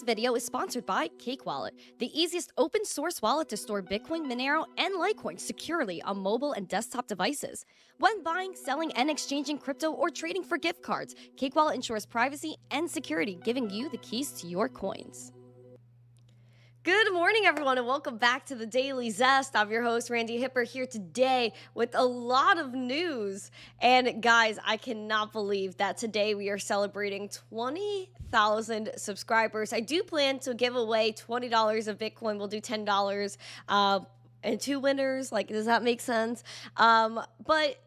This video is sponsored by Cake Wallet, the easiest open source wallet to store Bitcoin, Monero, and Litecoin securely on mobile and desktop devices. When buying, selling, and exchanging crypto or trading for gift cards, Cake Wallet ensures privacy and security, giving you the keys to your coins. Good morning, everyone, and welcome back to the Daily Zest. I'm your host, Randi Hipper, here today with a lot of news. And guys, I cannot believe that today we are celebrating 20,000 subscribers. I do plan to give away $20 of Bitcoin. We'll do $10 and 2 winners. Like, does that make sense? But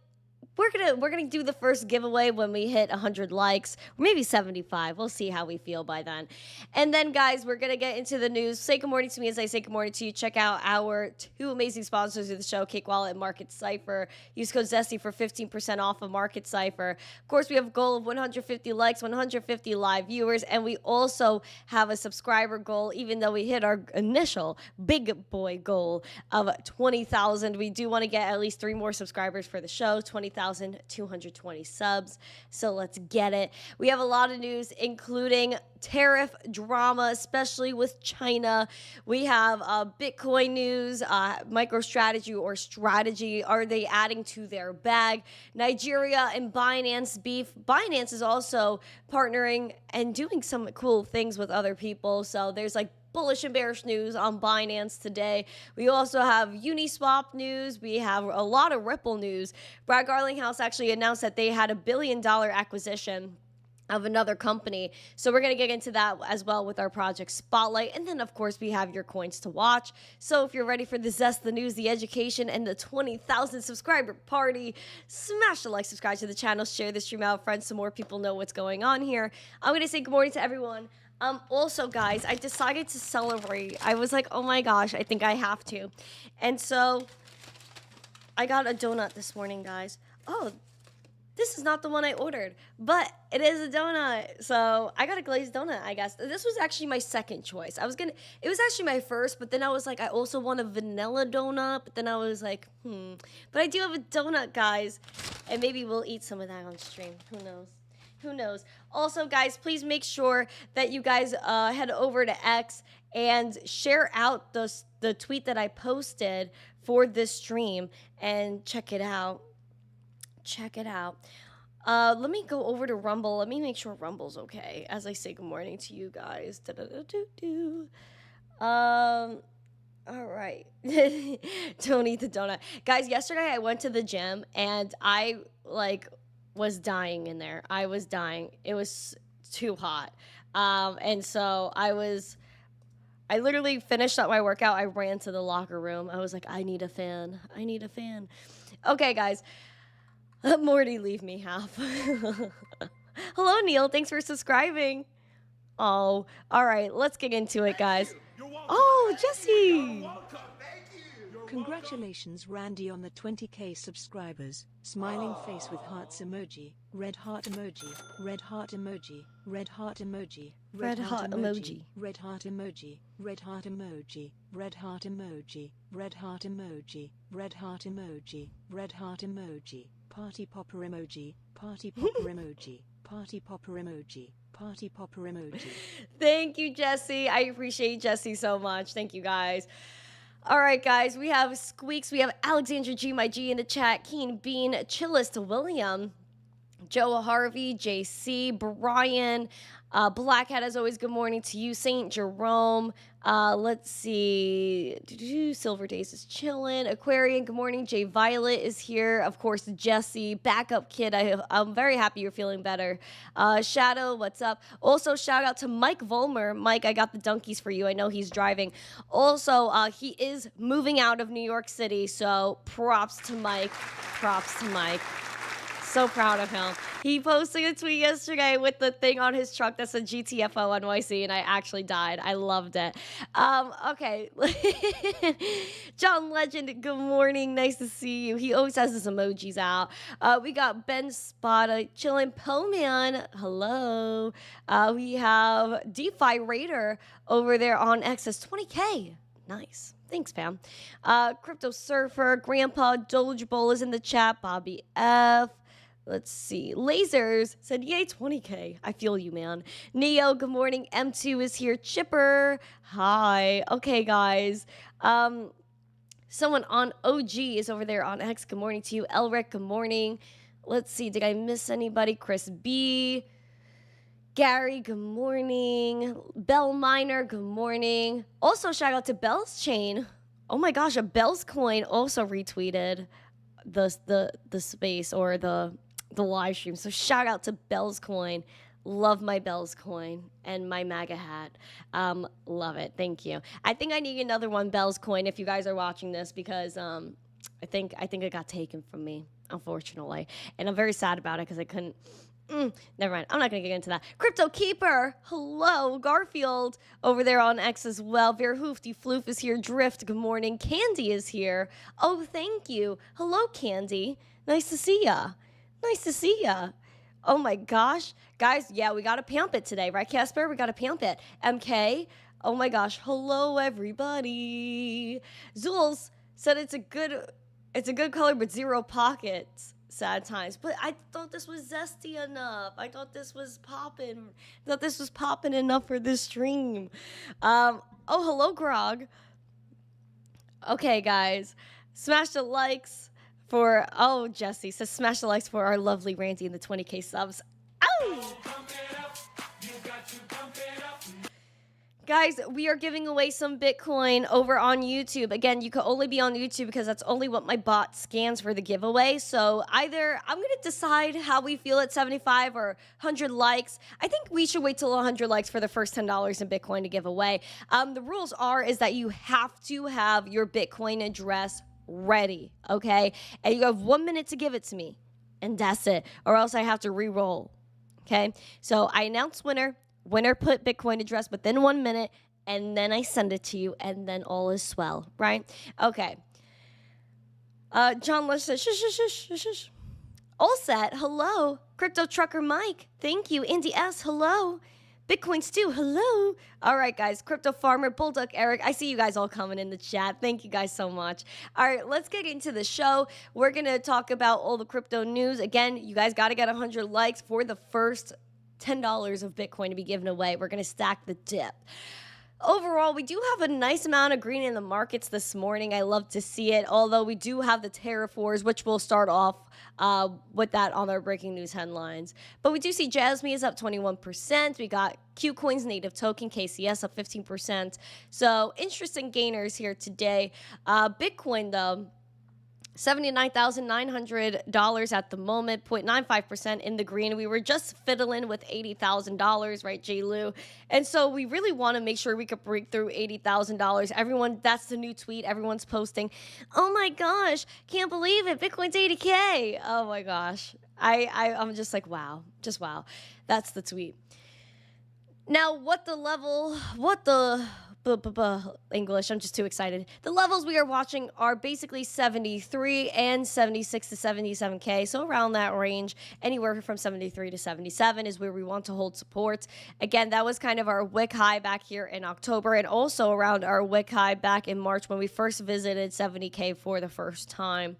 we're gonna do the first giveaway when we hit 100 likes, maybe 75. We'll see how we feel by then. And then, guys, we're gonna get into the news. Say good morning to me as I say good morning to you. Check out our 2 amazing sponsors of the show, Cake Wallet and Market Cipher. Use code ZESTY for 15% off of Market Cipher. Of course, we have a goal of 150 likes, 150 live viewers, and we also have a subscriber goal. Even though we hit our initial big boy goal of 20,000, we do want to get at least 3 more subscribers for the show. 20,220 subs. So let's get it. We have a lot of news, including tariff drama, especially with China. We have Bitcoin news, MicroStrategy or strategy. Are they adding to their bag? Nigeria and Binance beef. Binance is also partnering and doing some cool things with other people. So there's like bullish and bearish news on Binance today. We also have Uniswap news. We have a lot of Ripple news. Brad Garlinghouse actually announced that they had $1 billion acquisition of another company. So we're going to get into that as well with our project spotlight. And then, of course, we have your coins to watch. So if you're ready for the zest, the news, the education, and the 20,000 subscriber party, smash the like, subscribe to the channel, share the stream out, friends, so more people know what's going on here. I'm going to say good morning to everyone. Also, guys, I decided to celebrate. I was like, oh my gosh, I think I have to. And so I got a donut this morning, guys. Oh, this is not the one I ordered, but it is a donut. So I got a glazed donut, I guess. This was actually my second choice. It was actually my first, but then I was like, I also want a vanilla donut. But then I was like, But I do have a donut, guys. And maybe we'll eat some of that on stream. Who knows? Who knows? Also, guys, please make sure that you guys head over to X and share out the tweet that I posted for this stream and check it out. Check it out. Let me go over to Rumble. Let me make sure Rumble's okay as I say good morning to you guys. All right. Don't eat the donut. Guys, yesterday I went to the gym and I was dying in there. I was dying. It was too hot. And so I literally finished up my workout. I ran to the locker room. I was like, I need a fan. I need a fan. Okay, guys. Morty, leave me half. Hello, Neil. Thanks for subscribing. Oh, all right. Let's get into it, guys. Oh, Jesse. Congratulations, Randy, on the 20K subscribers. Smiling face with hearts emoji, red heart emoji, red heart emoji, red heart emoji, red heart emoji, red heart emoji, red heart emoji, red heart emoji, red heart emoji, red heart emoji, red heart emoji, party popper emoji, party popper emoji, party popper emoji, party popper emoji. Thank you, Jesse. I appreciate Jesse so much. Thank you, guys. All right, guys, we have Squeaks, we have Alexandra G, my G in the chat, Keen Bean, Chillest, William, Joe Harvey, JC, Brian, Blackhead, as always, good morning to you, Saint Jerome, let's see, Silver Days is chilling, Aquarian, good morning, Jay Violet is here, of course, Jesse, Backup Kid, I'm very happy you're feeling better, Shadow, what's up, also shout out to Mike Volmer, Mike, I got the donkeys for you, I know he's driving, also, he is moving out of New York City, so props to Mike, So proud of him. He posted a tweet yesterday with the thing on his truck that said GTFO NYC, and I actually died. I loved it. Okay. John Legend, good morning. Nice to see you. He always has his emojis out. We got Ben Spada, chilling. Poman, hello. We have DeFi Raider over there on X, 20K. Nice. Thanks, fam. Crypto Surfer, Grandpa, Doge Bowl is in the chat. Bobby F. Let's see. Lasers said, yay, 20K. I feel you, man. Neo, good morning. M2 is here. Chipper, hi. Okay, guys. Someone on OG is over there on X. Good morning to you. Elric, good morning. Let's see. Did I miss anybody? Chris B. Gary, good morning. Bell Miner, good morning. Also, shout out to Bell's Chain. Oh my gosh, a Bell's Coin also retweeted the space or the live stream. So shout out to Bell's Coin. Love my Bell's Coin and my MAGA hat. Love it. Thank you. I think I need another one Bell's Coin if you guys are watching this because I think it got taken from me, unfortunately. And I'm very sad about it because I couldn't. Never mind. I'm not going to get into that. Crypto Keeper. Hello. Garfield over there on X as well. Verhoofty Floof is here. Drift. Good morning. Candy is here. Oh, thank you. Hello, Candy. Nice to see ya. Nice to see ya. Oh my gosh. Guys, yeah, we got to pamp it today, right, Casper? We got to pamp it. MK. Oh my gosh. Hello, everybody. Zules said it's a good color, but 0 pockets. Sad times. But I thought this was zesty enough. I thought this was popping enough for this stream. Oh, hello, Grog. Okay, guys. Smash the likes for, Jesse says smash the likes for our lovely Randy and the 20K subs. Ow! Guys, we are giving away some Bitcoin over on YouTube. Again, you can only be on YouTube because that's only what my bot scans for the giveaway. So either I'm going to decide how we feel at 75 or 100 likes. I think we should wait till 100 likes for the first $10 in Bitcoin to give away. The rules is that you have to have your Bitcoin address ready, okay? And you have 1 minute to give it to me, and that's it. Or else I have to re-roll, okay? So I announce winner. Winner put Bitcoin address within 1 minute, and then I send it to you, and then all is swell, right? Okay. John Lush says, shush. All set, hello. Crypto Trucker Mike, thank you. Andy S, hello. Bitcoin Stew, hello. All right, guys. Crypto Farmer, Bulldog Eric, I see you guys all coming in the chat. Thank you guys so much. All right, let's get into the show. We're going to talk about all the crypto news. Again, you guys got to get 100 likes for the first $10 of Bitcoin to be given away. We're going to stack the dip. Overall, we do have a nice amount of green in the markets this morning. I love to see it, although we do have the tariff wars, which we'll start off with that on our breaking news headlines. But we do see Jasmine is up 21%. We got Qcoin's native token, KCS, up 15%. So interesting gainers here today. Bitcoin, though, $79,900 at the moment, 0.95% in the green. We were just fiddling with $80,000, right, J. Lou? And so we really want to make sure we could break through $80,000. Everyone, that's the new tweet. Everyone's posting, oh my gosh, can't believe it. Bitcoin's 80K. Oh my gosh. I'm just like, wow. Just wow. That's the tweet. Now, English, I'm just too excited. The levels we are watching are basically 73 and 76 to 77K. So around that range, anywhere from 73 to 77 is where we want to hold support. Again, that was kind of our wick high back here in October and also around our wick high back in March when we first visited 70K for the first time.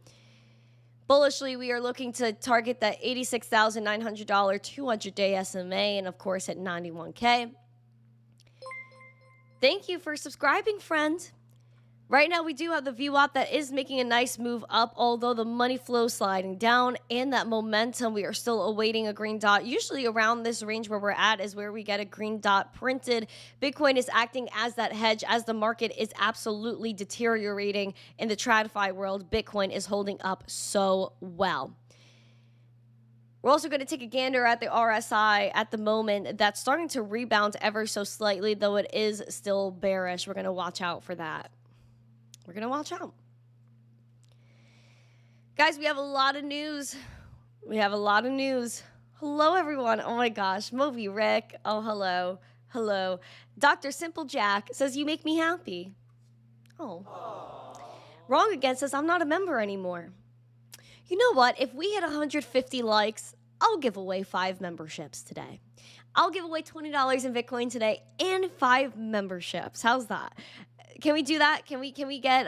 Bullishly, we are looking to target that $86,900 200-day SMA and, of course, at 91K. Thank you for subscribing, friend. Right now, we do have the VWAP that is making a nice move up, although the money flow sliding down and that momentum, we are still awaiting a green dot. Usually around this range where we're at is where we get a green dot printed. Bitcoin is acting as that hedge as the market is absolutely deteriorating in the TradFi world. Bitcoin is holding up so well. We're also going to take a gander at the RSI at the moment. That's starting to rebound ever so slightly, though it is still bearish. We're going to watch out for that. We're going to watch out. Guys, we have a lot of news. Hello, everyone. Oh, my gosh. Moby Rick. Oh, hello. Hello. Dr. Simple Jack says, you make me happy. Oh. Wrong Again says, I'm not a member anymore. You know what? If we hit 150 likes, I'll give away 5 memberships today. I'll give away $20 in Bitcoin today and 5 memberships. How's that? Can we do that? Can we get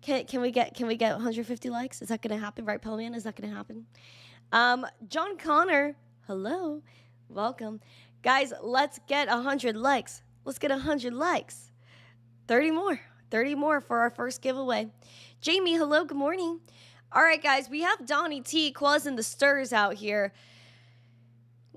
Can we get 150 likes? Is that gonna happen? Right, Pellman? Is that gonna happen? John Connor, hello, welcome, guys. Let's get 100 likes. Let's get 100 likes. 30 more for our first giveaway. Jamie, hello, good morning. All right, guys, we have Donnie T causing the stirs out here.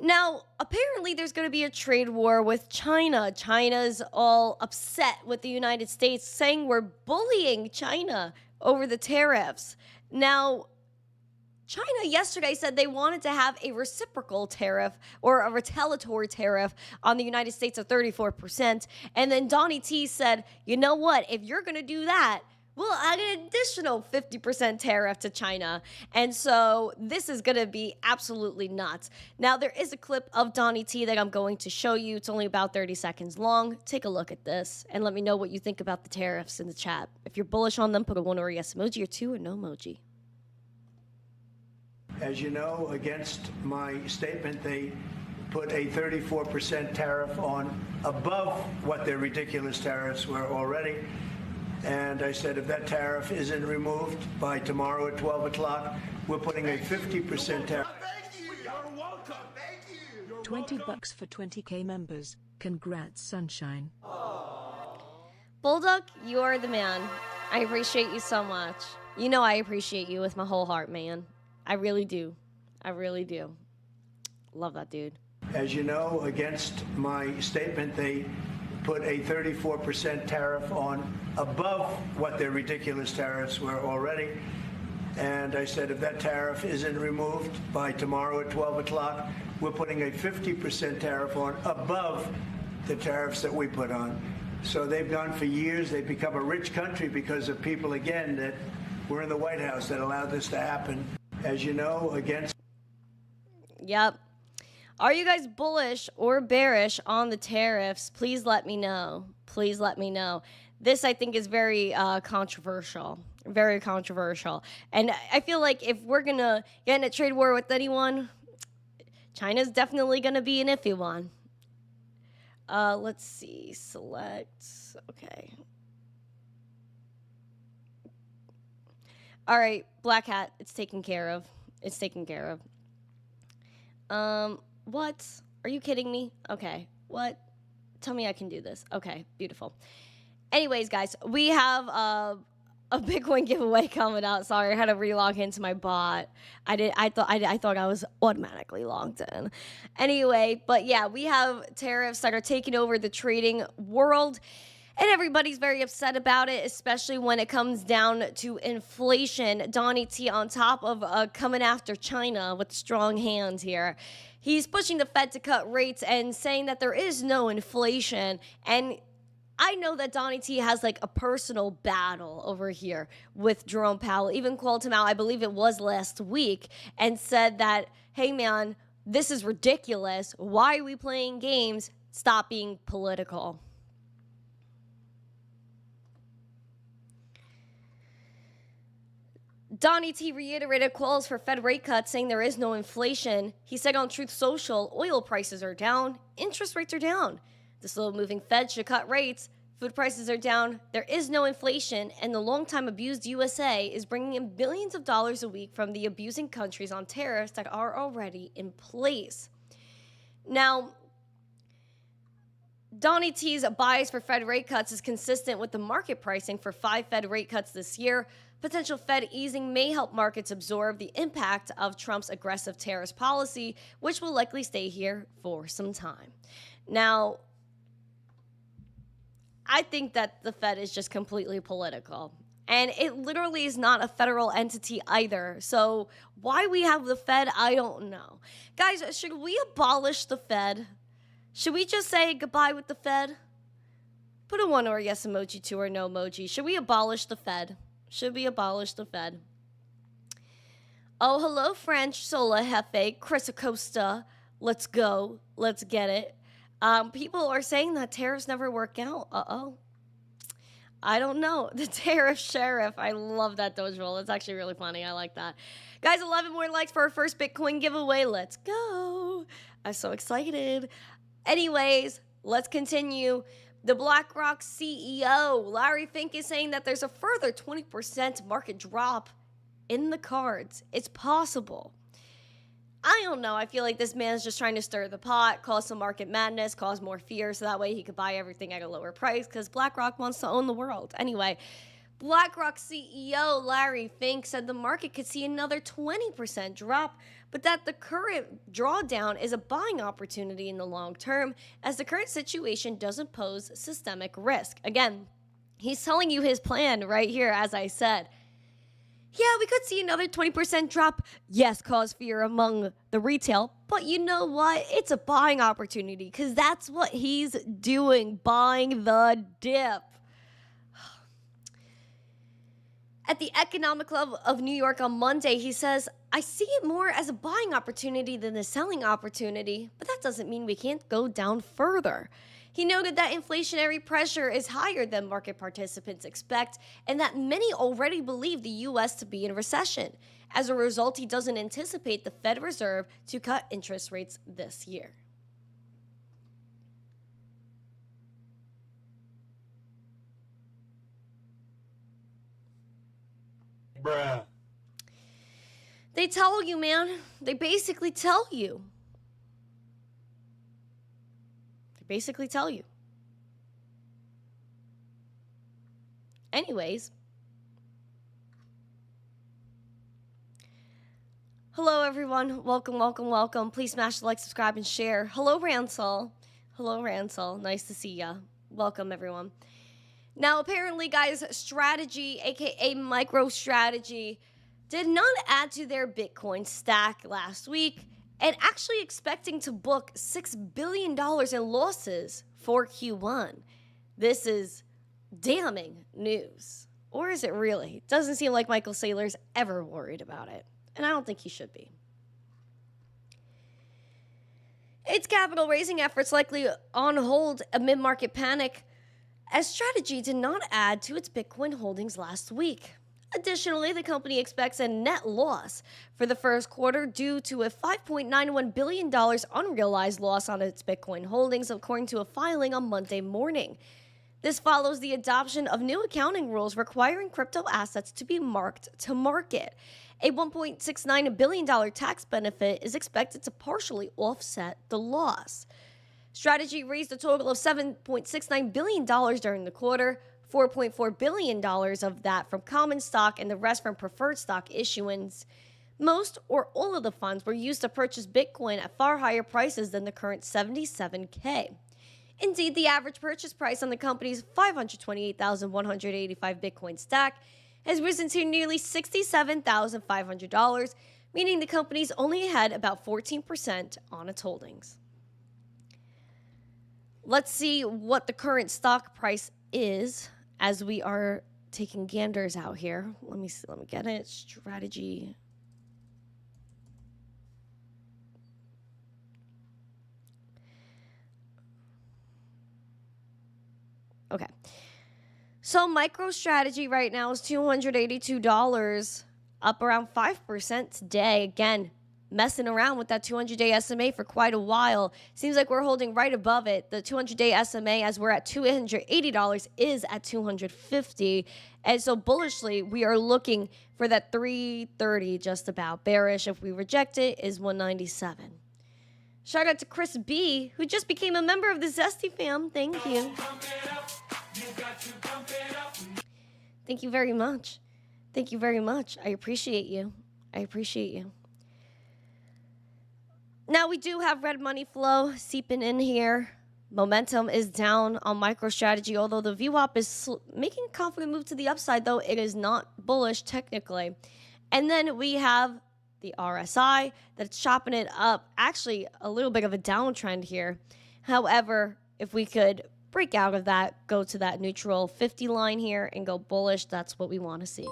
Now, apparently there's going to be a trade war with China. China's all upset with the United States, saying we're bullying China over the tariffs. Now, China yesterday said they wanted to have a reciprocal tariff or a retaliatory tariff on the United States of 34%. And then Donnie T said, you know what, if you're going to do that, we'll add an additional 50% tariff to China. And so this is going to be absolutely nuts. Now, there is a clip of Donnie T that I'm going to show you. It's only about 30 seconds long. Take a look at this and let me know what you think about the tariffs in the chat. If you're bullish on them, put a 1 or a yes emoji, or 2 or no emoji. As you know, against my statement, they put a 34% tariff on above what their ridiculous tariffs were already. And I said, if that tariff isn't removed by tomorrow at 12 o'clock, we're putting a 50% tariff. Thank you. You're welcome. Thank you. $20 for 20K members. Congrats, Sunshine. Bulldog, you are the man. I appreciate you so much. You know I appreciate you with my whole heart, man. I really do. I really do. Love that dude. As you know, against my statement, they put a 34% tariff on above what their ridiculous tariffs were already. And I said, if that tariff isn't removed by tomorrow at 12 o'clock, we're putting a 50% tariff on above the tariffs that we put on. So they've gone for years. They've become a rich country because of people, again, that were in the White House that allowed this to happen. As you know, against... Yep. Are you guys bullish or bearish on the tariffs? Please let me know. Please let me know. This, I think, is very controversial. Very controversial. And I feel like if we're going to get in a trade war with anyone, China's definitely going to be an iffy one. Let's see. Select. Okay. All right. Black Hat. It's taken care of. It's taken care of. What? Are you kidding me? Okay. What? Tell me I can do this. Okay. Beautiful. Anyways, guys, we have a Bitcoin giveaway coming out. Sorry, I had to relog into my bot. I thought I was automatically logged in. Anyway, but yeah, we have tariffs that are taking over the trading world. And everybody's very upset about it, especially when it comes down to inflation. Donnie T on top of coming after China with strong hands here. He's pushing the Fed to cut rates and saying that there is no inflation. And I know that Donnie T has like a personal battle over here with Jerome Powell. Even called him out, I believe it was last week, and said that, hey man, this is ridiculous. Why are we playing games? Stop being political. Donnie T reiterated calls for Fed rate cuts, saying there is no inflation. He said on Truth Social, oil prices are down, interest rates are down. The slow-moving Fed should cut rates. Food prices are down. There is no inflation, and the long-time abused USA is bringing in billions of dollars a week from the abusing countries on tariffs that are already in place. Now, Donnie T's bias for Fed rate cuts is consistent with the market pricing for 5 Fed rate cuts this year. Potential Fed easing may help markets absorb the impact of Trump's aggressive tariffs policy, which will likely stay here for some time. Now, I think that the Fed is just completely political. And it literally is not a federal entity either. So why we have the Fed, I don't know. Guys, should we abolish the Fed? Should we just say goodbye with the Fed? Put a 1 or a yes emoji, 2 or no emoji. Should we abolish the Fed? Should we abolish the Fed? Oh, hello, French, Sola Hefe, Chris Acosta. Let's go. Let's get it. People are saying that tariffs never work out. Uh-oh. I don't know. The tariff sheriff. I love that Doge roll. It's actually really funny. I like that. Guys, 11 more likes for our first Bitcoin giveaway. Let's go. I'm so excited. Anyways, let's continue. The BlackRock CEO, Larry Fink, is saying that there's a further 20% market drop in the cards. It's possible. I don't know. I feel like this man's just trying to stir the pot, cause some market madness, cause more fear, so that way he could buy everything at a lower price, because BlackRock wants to own the world. Anyway, BlackRock CEO Larry Fink said the market could see another 20% drop, but that the current drawdown is a buying opportunity in the long term, as the current situation doesn't pose systemic risk. Again, he's telling you his plan right here, as I said. Yeah, we could see another 20% drop. Yes, cause fear among the retail. But you know what? It's a buying opportunity, because that's what he's doing, buying the dip. At the Economic Club of New York on Monday, he says, I see it more as a buying opportunity than a selling opportunity, but that doesn't mean we can't go down further. He noted that inflationary pressure is higher than market participants expect, and that many already believe the U.S. to be in recession. As a result, he doesn't anticipate the Fed Reserve to cut interest rates this year. Bruh. They tell you, man. They basically tell you. Basically tell you. Anyways. Hello, everyone. Welcome, welcome, welcome. Please smash the like, subscribe, and share. Hello, Ransel. Hello, Ransel. Nice to see ya. Welcome, everyone. Now, apparently, guys, Strategy, aka MicroStrategy, did not add to their Bitcoin stack last week, and actually expecting to book $6 billion in losses for Q1. This is damning news. Or is it really? Doesn't seem like Michael Saylor's ever worried about it. And I don't think he should be. Its capital raising efforts likely on hold amid market panic, as Strategy did not add to its Bitcoin holdings last week. Additionally, the company expects a net loss for the first quarter due to a $5.91 billion unrealized loss on its Bitcoin holdings, according to a filing on Monday morning. This follows the adoption of new accounting rules requiring crypto assets to be marked to market. A $1.69 billion tax benefit is expected to partially offset the loss. Strategy raised a total of $7.69 billion during the quarter, $4.4 billion of that from common stock and the rest from preferred stock issuance. Most or all of the funds were used to purchase Bitcoin at far higher prices than the current $77K. Indeed, the average purchase price on the company's 528,185 Bitcoin stack has risen to nearly $67,500, meaning the company's only had about 14% on its holdings. Let's see what the current stock price is as we are taking ganders out here. Let me get it. Strategy. Okay. So MicroStrategy right now is $282, up around 5% today. Again, messing around with that 200-day SMA for quite a while. Seems like we're holding right above it. The 200-day SMA, as we're at $280, is at $250. And so bullishly, we are looking for that 330 just about. Bearish, if we reject it, is 197. Shout out to Chris B, who just became a member of the Zesty fam. Thank you. Thank you very much. Thank you very much. I appreciate you. I appreciate you. Now we do have red money flow seeping in here. Momentum is down on MicroStrategy, although the VWAP is making a confident move to the upside, though it is not bullish technically. And then we have the RSI that's chopping it up. Actually, a little bit of a downtrend here. However, if we could break out of that, go to that neutral 50 line here and go bullish, that's what we want to see.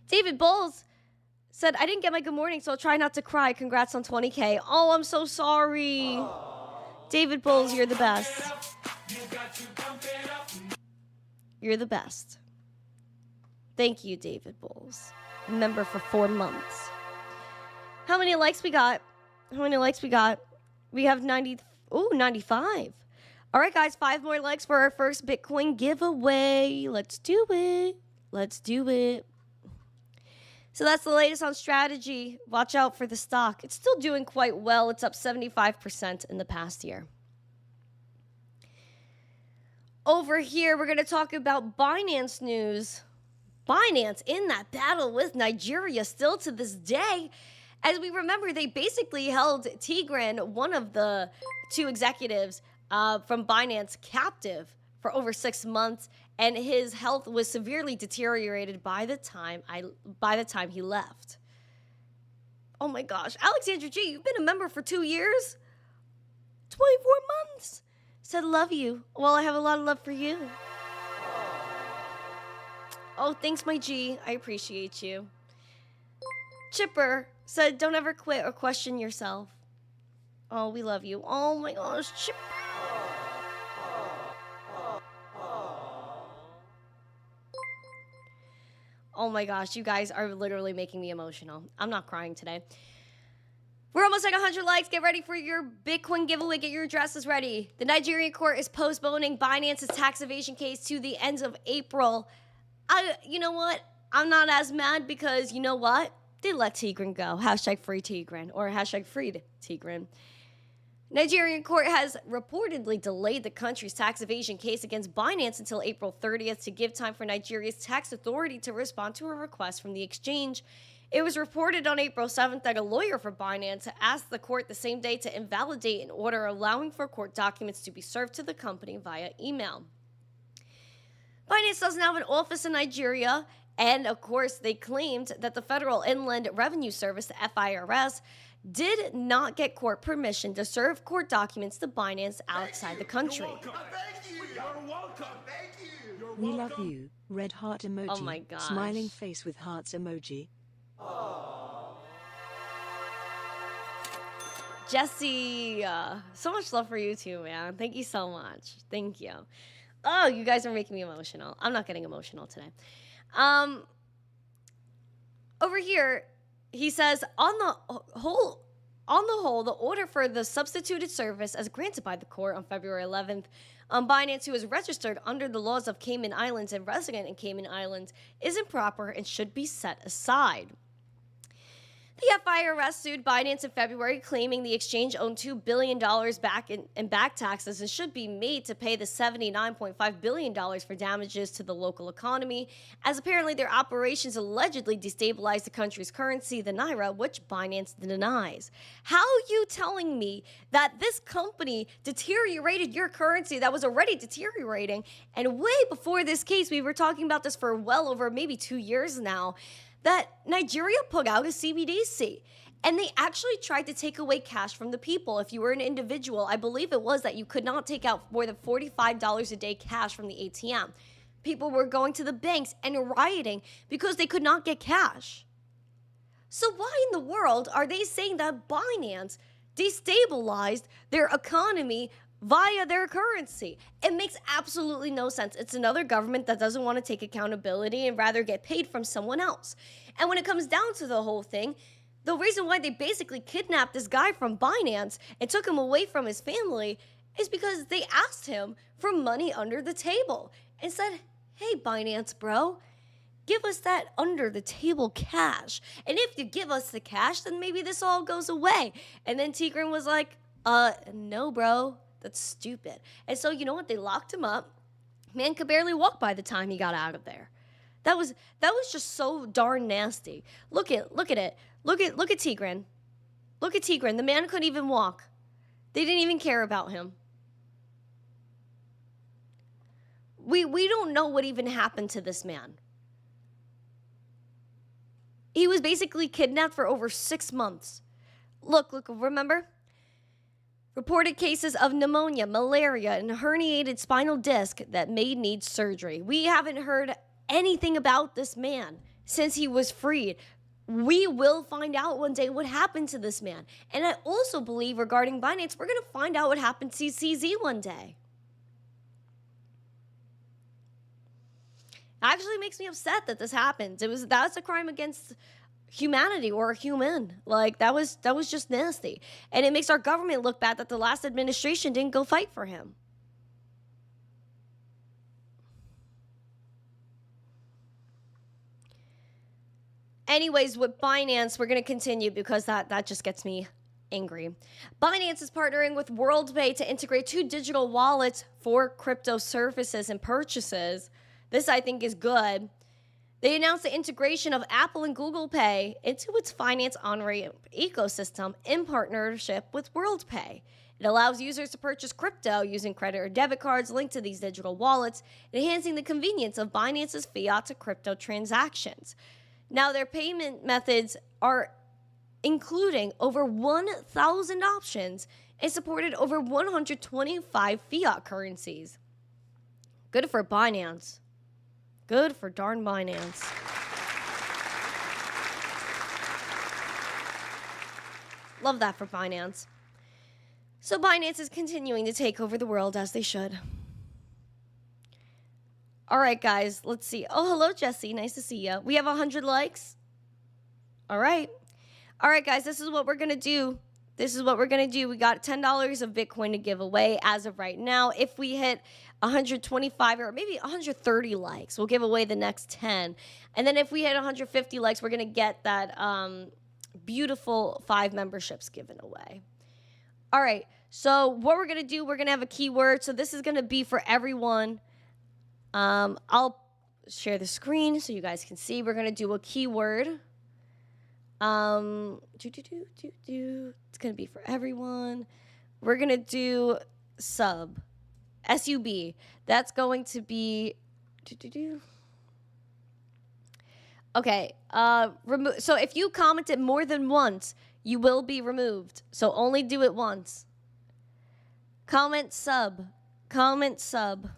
David Bowles said, I didn't get my good morning, so I'll try not to cry. Congrats on 20K. Oh, I'm so sorry. David Bowles, you're the best. You're the best. Thank you, David Bowles. Member for 4 months. How many likes we got? How many likes we got? We have 95. All right, guys, 5 more likes for our first Bitcoin giveaway. Let's do it. Let's do it. So that's the latest on strategy. Watch out for the stock. It's still doing quite well. It's up 75% in the past year. Over here, we're going to talk about Binance news. Binance in that battle with Nigeria still to this day. As we remember, they basically held Tigran, one of the 2 executives from Binance, captive for over 6 months, and his health was severely deteriorated by the time he left. Oh my gosh, Alexandra G, you've been a member for 2 years, 24 months. Said love you. Well, I have a lot of love for you. Oh, thanks, my G. I appreciate you. Chipper said, don't ever quit or question yourself. Oh, we love you. Oh my gosh, Chipper. Oh my gosh, you guys are literally making me emotional. I'm not crying today. We're almost like 100 likes. Get ready for your Bitcoin giveaway. Get your addresses ready. The Nigerian court is postponing Binance's tax evasion case to the end of April. You know what? I'm not as mad because, you know what? They let Tigran go. Hashtag free Tigran or hashtag freed Tigran. Nigerian court has reportedly delayed the country's tax evasion case against Binance until April 30th to give time for Nigeria's tax authority to respond to a request from the exchange. It was reported on April 7th that a lawyer for Binance asked the court the same day to invalidate an order allowing for court documents to be served to the company via email. Binance doesn't have an office in Nigeria, and of course they claimed that the Federal Inland Revenue Service, the FIRS, did not get court permission to serve court documents to Binance outside the country. You're welcome. Thank you. We love you. Red heart emoji. Oh my gosh. Smiling face with hearts emoji. Jesse, so much love for you too, man. Thank you so much. Thank you. Oh, you guys are making me emotional. I'm not getting emotional today. Over here, he says, on the whole, the order for the substituted service as granted by the court on February 11th on Binance, who is registered under the laws of Cayman Islands and resident in Cayman Islands, is improper and should be set aside. The FIRS sued Binance in February, claiming the exchange owed $2 billion back in back taxes and should be made to pay the $79.5 billion for damages to the local economy, as apparently their operations allegedly destabilized the country's currency, the Naira, which Binance denies. How are you telling me that this company deteriorated your currency that was already deteriorating? And way before this case, we were talking about this for well over maybe 2 years now, that Nigeria put out a CBDC, and they actually tried to take away cash from the people. If you were an individual, I believe it was that you could not take out more than $45 a day cash from the ATM. People were going to the banks and rioting because they could not get cash. So why in the world are they saying that Binance destabilized their economy via their currency? It makes absolutely no sense. It's another government that doesn't want to take accountability and rather get paid from someone else. And when it comes down to the whole thing, the reason why they basically kidnapped this guy from Binance and took him away from his family is because they asked him for money under the table and said, hey, Binance bro, give us that under the table cash. And if you give us the cash, then maybe this all goes away. And then Tigran was like, no, bro. That's stupid. And so, you know what? They locked him up. Man could barely walk by the time he got out of there. That was just so darn nasty. Look at it. Look at Tigran. Look at Tigran. The man couldn't even walk. They didn't even care about him. We don't know what even happened to this man. He was basically kidnapped for over 6 months. Look, remember? Reported cases of pneumonia, malaria, and herniated spinal disc that may need surgery. We haven't heard anything about this man since he was freed. We will find out one day what happened to this man. And I also believe regarding Binance, we're going to find out what happened to CZ one day. It actually makes me upset that this happened. That's a crime against humanity or a human. Like, that was just nasty. And it makes our government look bad that the last administration didn't go fight for him. Anyways, with Binance, we're going to continue because that just gets me angry. Binance is partnering with WorldPay to integrate 2 digital wallets for crypto services and purchases. This, I think, is good. They announced the integration of Apple and Google Pay into its finance on-ramp ecosystem in partnership with WorldPay. It allows users to purchase crypto using credit or debit cards linked to these digital wallets, enhancing the convenience of Binance's fiat to crypto transactions. Now, their payment methods are including over 1,000 options and supported over 125 fiat currencies. Good for Binance. Good for darn Binance. Love that for Binance. So Binance is continuing to take over the world as they should. All right, guys, let's see. Oh, hello, Jesse. Nice to see you. We have 100 likes. All right. All right, guys, this is what we're going to do. We got $10 of Bitcoin to give away as of right now. If we hit 125 or maybe 130 likes, we'll give away the next 10. And then if we hit 150 likes, we're going to get that beautiful 5 memberships given away. All right, so what we're going to do, we're going to have a keyword. So this is going to be for everyone. I'll share the screen so you guys can see. We're going to do a keyword. It's going to be for everyone. We're going to do sub. S-U-B. That's going to be... Okay. So if you commented more than once, you will be removed. So only do it once. Comment sub. Comment sub.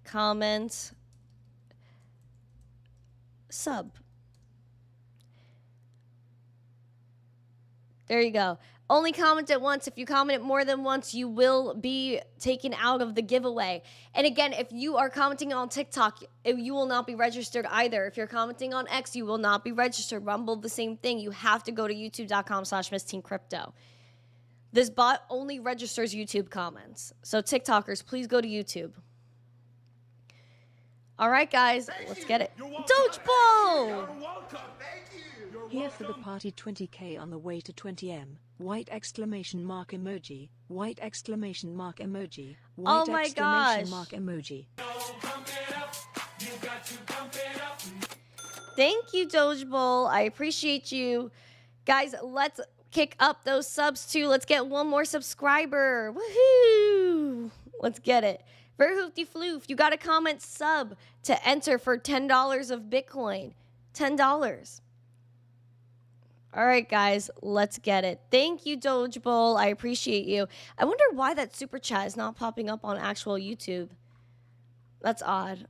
Comment sub. There you go. Only comment it once. If you comment it more than once, you will be taken out of the giveaway. And again, if you are commenting on TikTok, you will not be registered either. If you're commenting on X, you will not be registered. Rumble, the same thing. You have to go to youtube.com/missteencrypto. This bot only registers YouTube comments. So TikTokers, please go to YouTube. All right, guys, let's get it. Doge Ball! Here for the party 20k on the way to 20M. White exclamation mark emoji. White exclamation mark emoji. White Oh my exclamation gosh. mark emoji. Thank you, Doge Bull. I appreciate you. Guys, let's kick up those subs too. Let's get one more subscriber. Woohoo! Let's get it. Verhoofty Floof, you got to comment sub to enter for $10 of Bitcoin. $10. All right, guys, let's get it. Thank you, Doge Bull. I appreciate you. I wonder why that super chat is not popping up on actual YouTube. That's odd.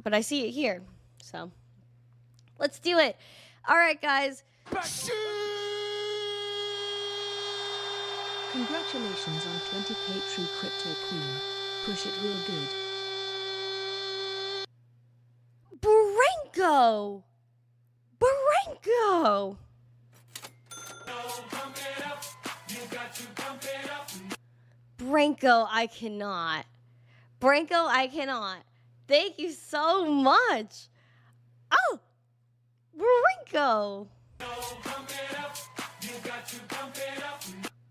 But I see it here. So let's do it. All right, guys. Congratulations on 20k True Crypto Queen. Push it real good. Branko! Branko! Branko, I cannot. Branko, I cannot. Thank you so much. Oh! Branko!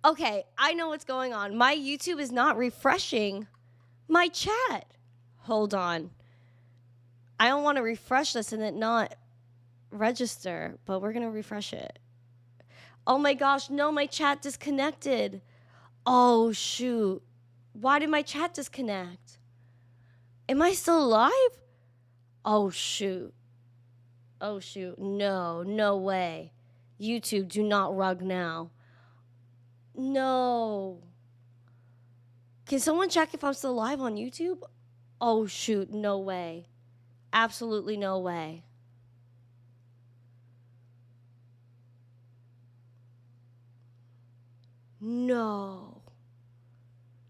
Okay, I know what's going on. My YouTube is not refreshing my chat. Hold on. I don't want to refresh this and it not register, but we're going to refresh it. Oh my gosh, no, my chat disconnected. Oh, shoot. Why did my chat disconnect? Am I still alive? Oh, shoot. Oh, shoot. No, no way. YouTube, do not rug now. No. Can someone check if I'm still live on YouTube? Oh, shoot. No way. Absolutely no way. No.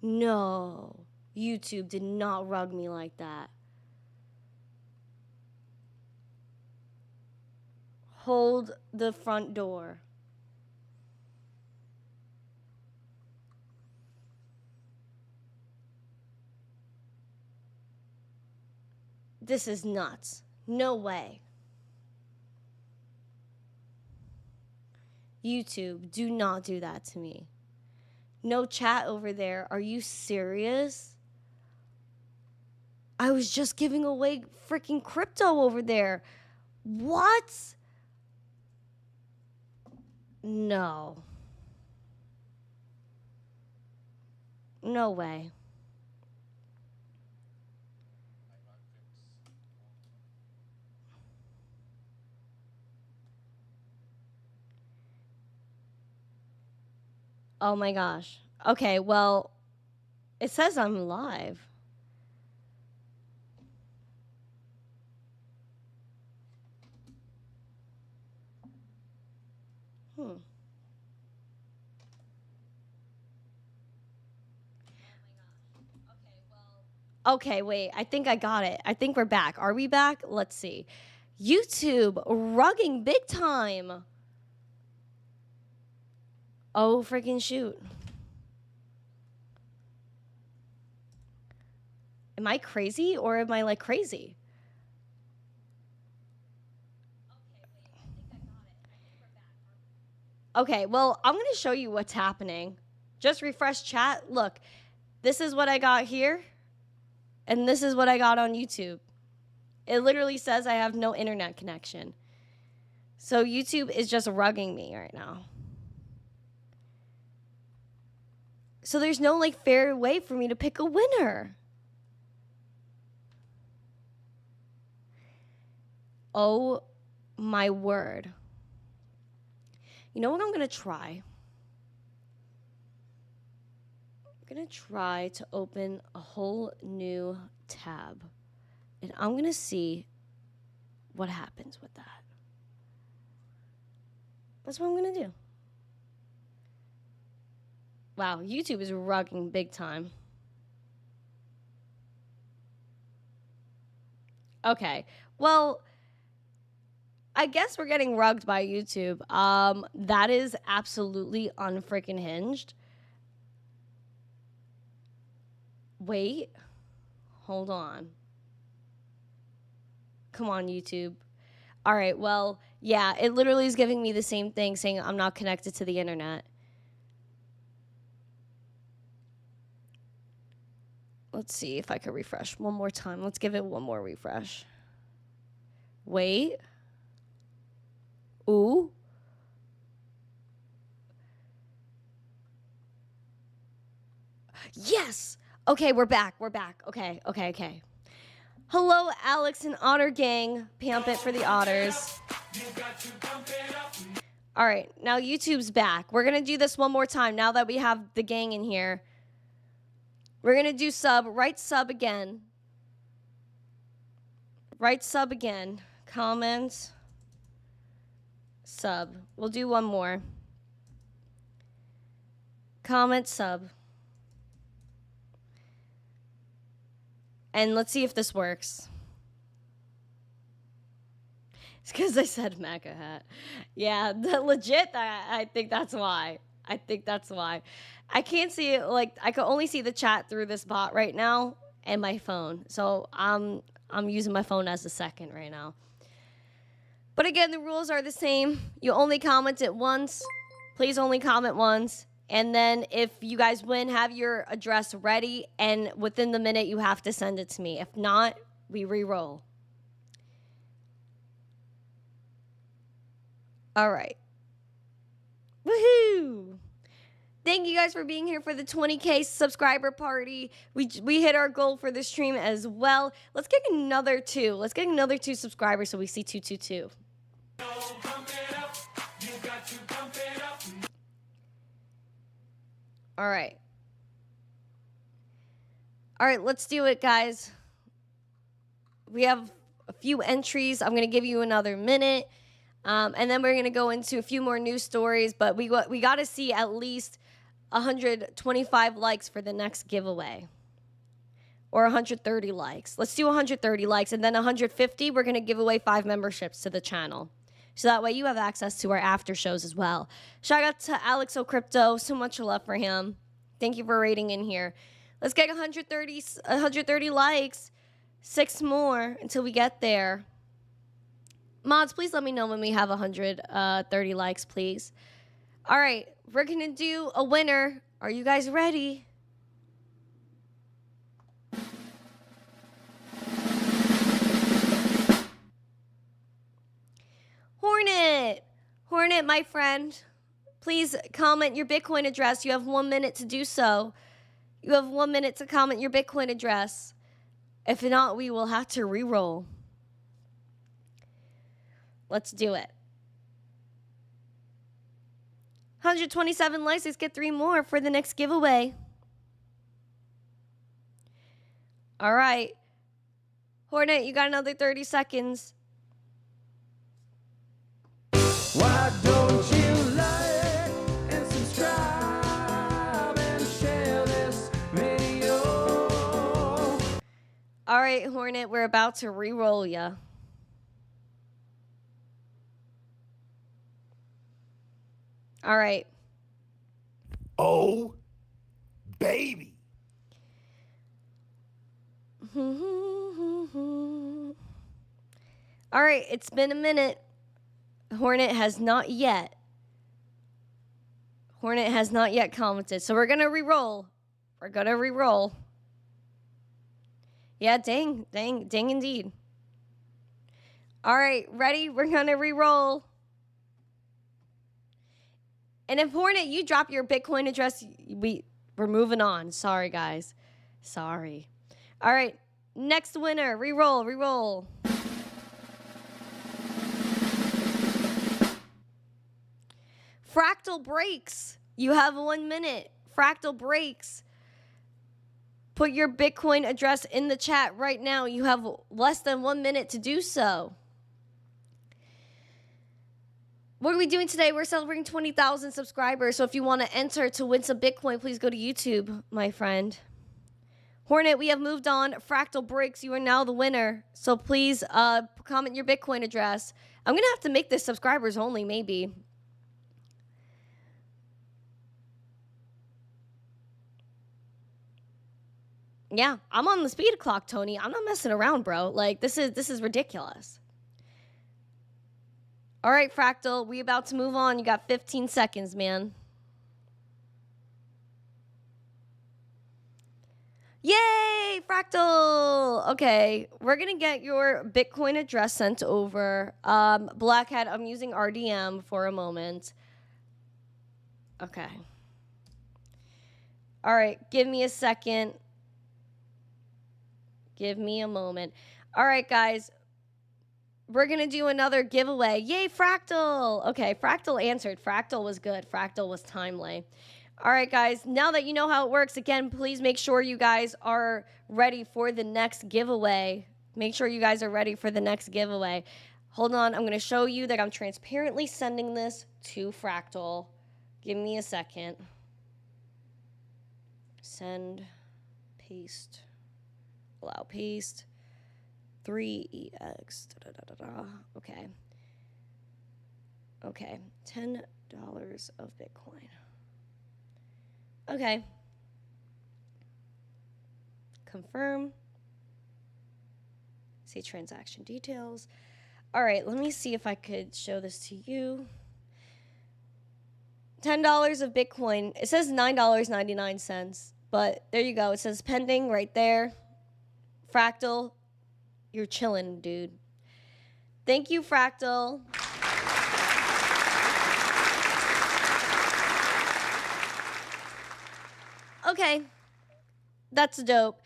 No. YouTube did not rug me like that. Hold the front door. This is nuts. No way. YouTube, do not do that to me. No chat over there. Are you serious? I was just giving away freaking crypto over there. What? No. No way. Oh my gosh. Okay, well, it says I'm live. Okay, wait. I think I got it. I think we're back. Are we back? Let's see. YouTube rugging big time. Oh, freaking shoot. Am I crazy or am I like crazy? Okay, well, I'm going to show you what's happening. Just refresh chat. Look, this is what I got here. And this is what I got on YouTube. It literally says I have no internet connection. So YouTube is just rugging me right now. So there's no like fair way for me to pick a winner. Oh my word. You know what I'm going to try? I'm going to try to open a whole new tab. And I'm going to see what happens with that. That's what I'm going to do. Wow, YouTube is rugging big time. Okay, well, I guess we're getting rugged by YouTube. That is absolutely unfreaking hinged. Wait, hold on. Come on, YouTube. All right, well, yeah, it literally is giving me the same thing, saying I'm not connected to the internet. Let's see if I can refresh one more time. Let's give it one more refresh. Wait. Ooh. Yes. Okay, we're back. We're back. Okay. Hello, Alex and Otter Gang. Pamp it for the Otters. All right, now YouTube's back. We're going to do this one more time now that we have the gang in here. We're going to do sub. Write sub again. Write sub again. Comments. Sub. We'll do one more. Comment sub. And let's see if this works. It's because I said MAGA hat. Yeah, legit, I think that's why. I can't see it, like, I can only see the chat through this bot right now and my phone. So I'm using my phone as a second right now. But again, the rules are the same. You only comment it once. Please only comment once. And then if you guys win, have your address ready. And within the minute, you have to send it to me. If not, we re-roll. All right. Woohoo! Thank you guys for being here for the 20K subscriber party. We hit our goal for the stream as well. Let's get another 2. Let's get another 2 subscribers so we see 222. All right. All right, let's do it, guys. We have a few entries. I'm going to give you another minute. And then we're going to go into a few more news stories. But we got to see at least 125 likes for the next giveaway. Or 130 likes. Let's do 130 likes. And then 150, we're going to give away 5 memberships to the channel. So that way you have access to our after shows as well. Shout out to Alex O'Crypto. So much love for him. Thank you for rating in here. Let's get 130 likes. 6 more until we get there. Mods, please let me know when we have 130 likes, please. All right, we're going to do a winner. Are you guys ready? Hornet, my friend, please comment your Bitcoin address. You have 1 minute to do so. You have 1 minute to comment your Bitcoin address. If not, we will have to re-roll. Let's do it. 127 likes. Let's get 3 more for the next giveaway. All right. Hornet, you got another 30 seconds. Why don't you like and subscribe and share this video? All right, Hornet, we're about to re-roll ya. All right. Oh, baby. All right, it's been a minute. Hornet has not yet commented. So we're going to re-roll. Yeah, dang indeed. All right, ready? We're going to re-roll. And if Hornet, you drop your Bitcoin address, we're moving on. Sorry, guys. Sorry. All right, next winner. Re-roll. Fractal breaks. You have 1 minute. Fractal breaks. Put your Bitcoin address in the chat right now. You have less than 1 minute to do so. What are we doing today? We're celebrating 20,000 subscribers. So if you want to enter to win some Bitcoin, please go to YouTube, my friend. Hornet, we have moved on. Fractal breaks. You are now the winner. So please comment your Bitcoin address. I'm going to have to make this subscribers only, maybe. Yeah, I'm on the speed clock, Tony. I'm not messing around, bro. Like, this is ridiculous. All right, Fractal, we about to move on. You got 15 seconds, man. Yay, Fractal! Okay, we're going to get your Bitcoin address sent over. Blackhead, I'm using RDM for a moment. Okay. All right, give me a second. Give me a moment. All right, guys. We're going to do another giveaway. Yay, Fractal. Okay, Fractal answered. Fractal was good. Fractal was timely. All right, guys. Now that you know how it works, again, please make sure you guys are ready for the next giveaway. Make sure you guys are ready for the next giveaway. Hold on. I'm going to show you that I'm transparently sending this to Fractal. Give me a second. Send, paste. Allow paste 3EX. Okay. Okay. $10 of Bitcoin. Okay. Confirm. See transaction details. All right. Let me see if I could show this to you. $10 of Bitcoin. It says $9.99, but there you go. It says pending right there. Fractal, you're chilling, dude. Thank you, Fractal. Okay, that's dope.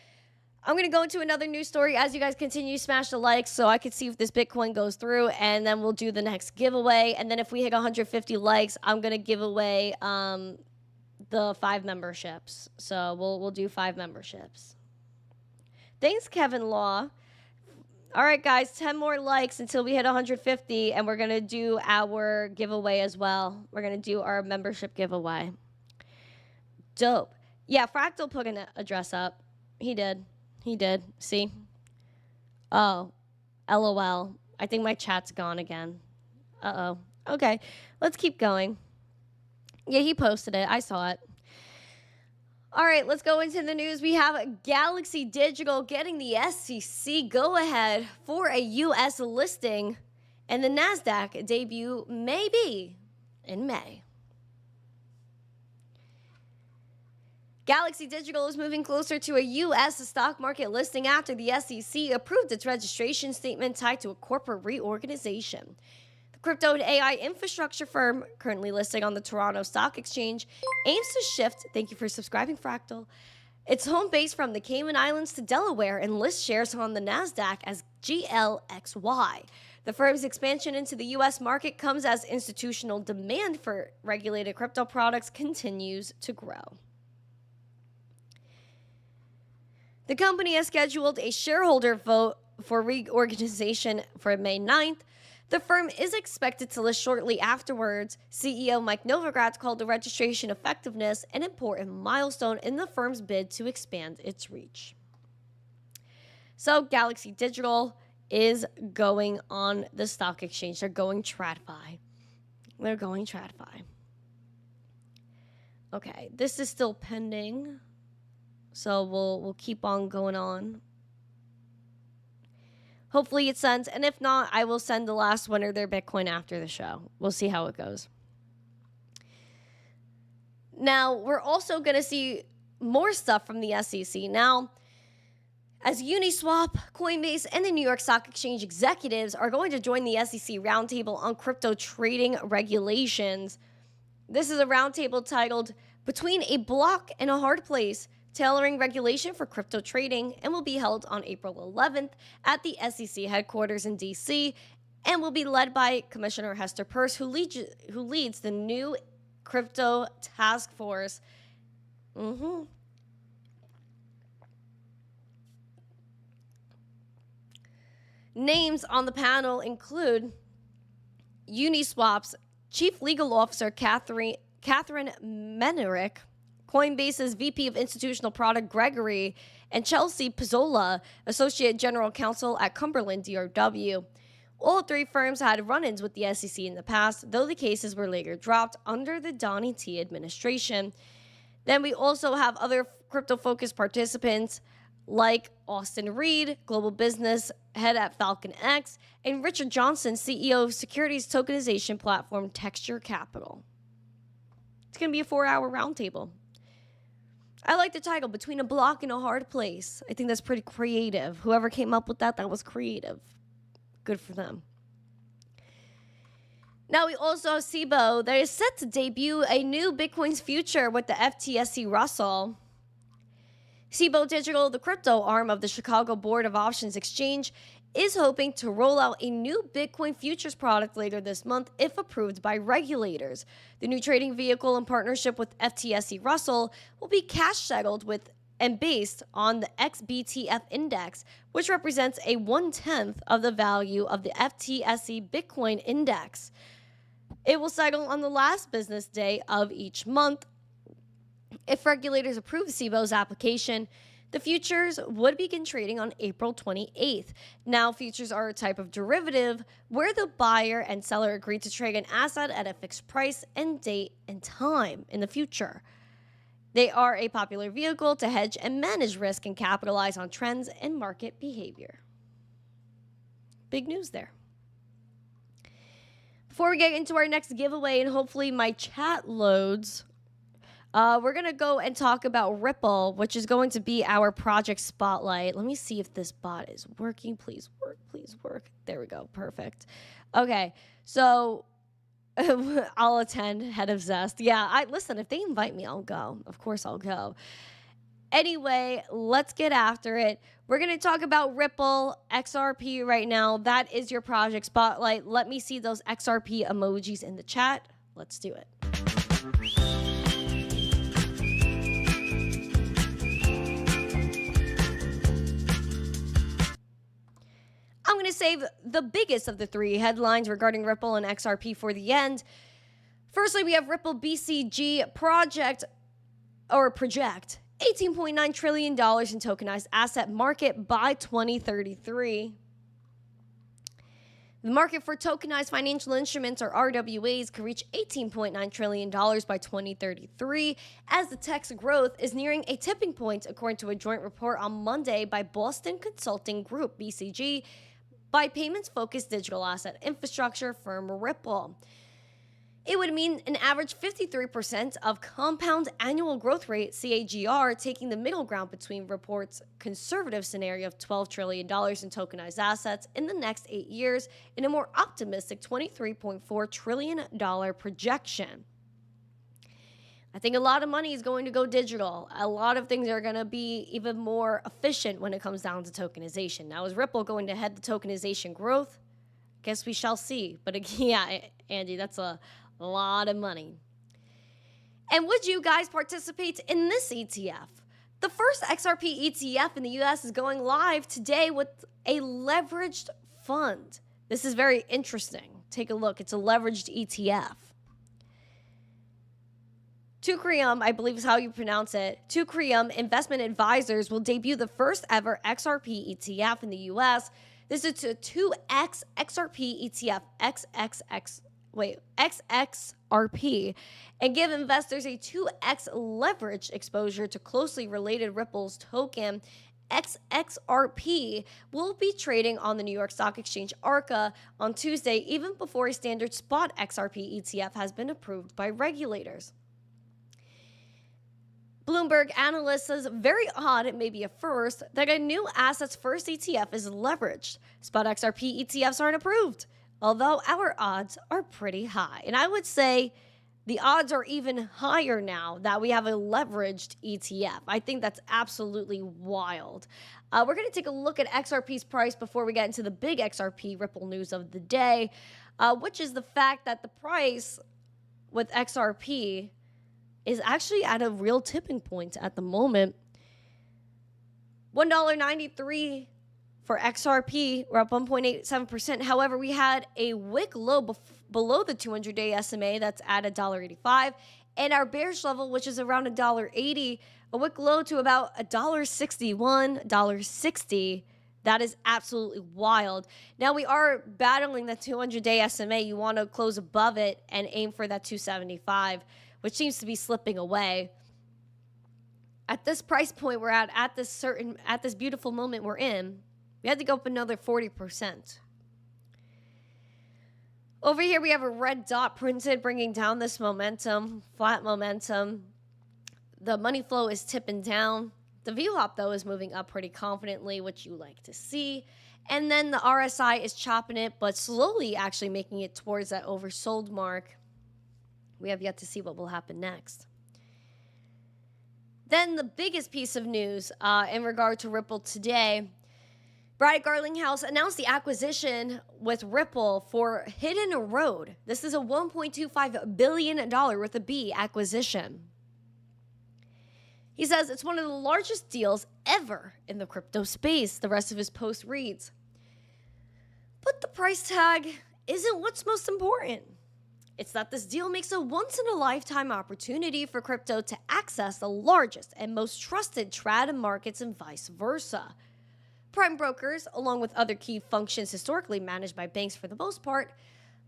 I'm going to go into another news story as you guys continue to smash the likes so I can see if this Bitcoin goes through, and then we'll do the next giveaway. And then if we hit 150 likes, I'm going to give away the 5 memberships. So we'll do 5 memberships. Thanks, Kevin Law. All right, guys, 10 more likes until we hit 150, and we're going to do our giveaway as well. We're going to do our membership giveaway. Dope. Yeah, Fractal put an address up. He did. He did. See? Oh, LOL. I think my chat's gone again. Uh-oh. Okay, let's keep going. Yeah, he posted it. I saw it. All right, let's go into the news. We have Galaxy Digital getting the SEC go-ahead for a U.S. listing, and the NASDAQ debut may be in May. Galaxy Digital is moving closer to a U.S. stock market listing after the SEC approved its registration statement tied to a corporate reorganization. The crypto and AI infrastructure firm, currently listed on the Toronto Stock Exchange, aims to shift, thank you for subscribing, Fractal, its home base from the Cayman Islands to Delaware and list shares on the NASDAQ as GLXY. The firm's expansion into the U.S. market comes as institutional demand for regulated crypto products continues to grow. The company has scheduled a shareholder vote for reorganization for May 9th. The firm is expected to list shortly afterwards. CEO Mike Novogratz called the registration effectiveness an important milestone in the firm's bid to expand its reach. So Galaxy Digital is going on the stock exchange. They're going TradFi. They're going TradFi. Okay, this is still pending. So we'll keep on going on. Hopefully it sends, and if not, I will send the last winner their Bitcoin after the show. We'll see how it goes. Now, we're also going to see more stuff from the SEC. Now, as Uniswap, Coinbase, and the New York Stock Exchange executives are going to join the SEC roundtable on crypto trading regulations. This is a roundtable titled Between a Block and a Hard Place, Tailoring Regulation for Crypto Trading, and will be held on April 11th at the SEC headquarters in D.C. and will be led by Commissioner Hester Peirce, who leads the new crypto task force. Names on the panel include Uniswap's Chief Legal Officer Catherine Menerick, Coinbase's VP of Institutional Product, Gregory, and Chelsea Pizzola, Associate General Counsel at Cumberland DRW. All three firms had run-ins with the SEC in the past, though the cases were later dropped under the Donnie T administration. Then we also have other crypto-focused participants like Austin Reed, Global Business Head at Falcon X, and Richard Johnson, CEO of securities tokenization platform Texture Capital. It's going to be a 4-hour roundtable. I like the title, Between a Block and a Hard Place. I think that's pretty creative. Whoever came up with that was creative. Good for them. Now we also have SHIB that is set to debut a new Bitcoin's future with the FTSE Russell. SHIB Digital, the crypto arm of the Chicago Board of Options Exchange, is hoping to roll out a new Bitcoin futures product later this month if approved by regulators. The new trading vehicle in partnership with FTSE Russell will be cash settled with and based on the XBTF index, which represents a 1/10 of the value of the FTSE Bitcoin index. It will settle on the last business day of each month. If regulators approve SHIB's application, the futures would begin trading on April 28th. Now, futures are a type of derivative where the buyer and seller agree to trade an asset at a fixed price and date and time in the future. They are a popular vehicle to hedge and manage risk and capitalize on trends and market behavior. Big news there. Before we get into our next giveaway and hopefully my chat loads, we're going to go and talk about Ripple, which is going to be our project spotlight. Let me see if this bot is working. Please work, please work. There we go. Perfect. Okay, so I'll attend Head of Zest. Yeah, listen, if they invite me, I'll go. Of course I'll go. Anyway, let's get after it. We're going to talk about Ripple XRP right now. That is your project spotlight. Let me see those XRP emojis in the chat. Let's do it. I'm going to save the biggest of the three headlines regarding Ripple and XRP for the end. Firstly, we have Ripple BCG project $18.9 trillion in tokenized asset market by 2033. The market for tokenized financial instruments, or RWAs, could reach $18.9 trillion by 2033 as the tech's growth is nearing a tipping point, according to a joint report on Monday by Boston Consulting Group, BCG, by payments-focused digital asset infrastructure firm Ripple. It would mean an average 53% of compound annual growth rate, CAGR, taking the middle ground between reports' conservative scenario of $12 trillion in tokenized assets in the next 8 years and a more optimistic $23.4 trillion projection. I think a lot of money is going to go digital. A lot of things are going to be even more efficient when it comes down to tokenization. Now, is Ripple going to head the tokenization growth? Guess we shall see. But yeah, Andy, that's a lot of money. And would you guys participate in this ETF? The first XRP ETF in the US is going live today with a leveraged fund. This is very interesting. Take a look. It's a leveraged ETF. Teucrium, I believe is how you pronounce it. Teucrium Investment Advisors will debut the first ever XRP ETF in the US. This is a 2X XRP ETF, XXRP, and give investors a 2X leverage exposure to closely related Ripple's token. XXRP will be trading on the New York Stock Exchange ARCA on Tuesday, even before a standard spot XRP ETF has been approved by regulators. Bloomberg analyst says, very odd, it may be a first, that a new assets first ETF is leveraged. Spot XRP ETFs aren't approved, although our odds are pretty high. And I would say the odds are even higher now that we have a leveraged ETF. I think that's absolutely wild. We're going to take a look at XRP's price before we get into the big XRP Ripple news of the day, which is the fact that the price with XRP is actually at a real tipping point at the moment. $1.93 for XRP. We're up 1.87%. However, we had a wick low below the 200-day SMA that's at $1.85, and our bearish level, which is around $1.80, a wick low to about $1.61, $1.60. That is absolutely wild. Now, we are battling the 200-day SMA. You want to close above it and aim for that 275, which seems to be slipping away. At this price point we're at this beautiful moment we're in, we had to go up another 40%. Over here we have a red dot printed, bringing down this momentum, flat momentum. The money flow is tipping down. The VWAP, though, is moving up pretty confidently, which you like to see. And then the RSI is chopping it, but slowly actually making it towards that oversold mark. We have yet to see what will happen next. Then the biggest piece of news in regard to Ripple today, Brad Garlinghouse announced the acquisition with Ripple for Hidden Road. This is a $1.25 billion with a B acquisition. He says it's one of the largest deals ever in the crypto space. The rest of his post reads, but the price tag isn't what's most important. It's that this deal makes a once-in-a-lifetime opportunity for crypto to access the largest and most trusted trad markets and vice versa. Prime brokers, along with other key functions historically managed by banks for the most part,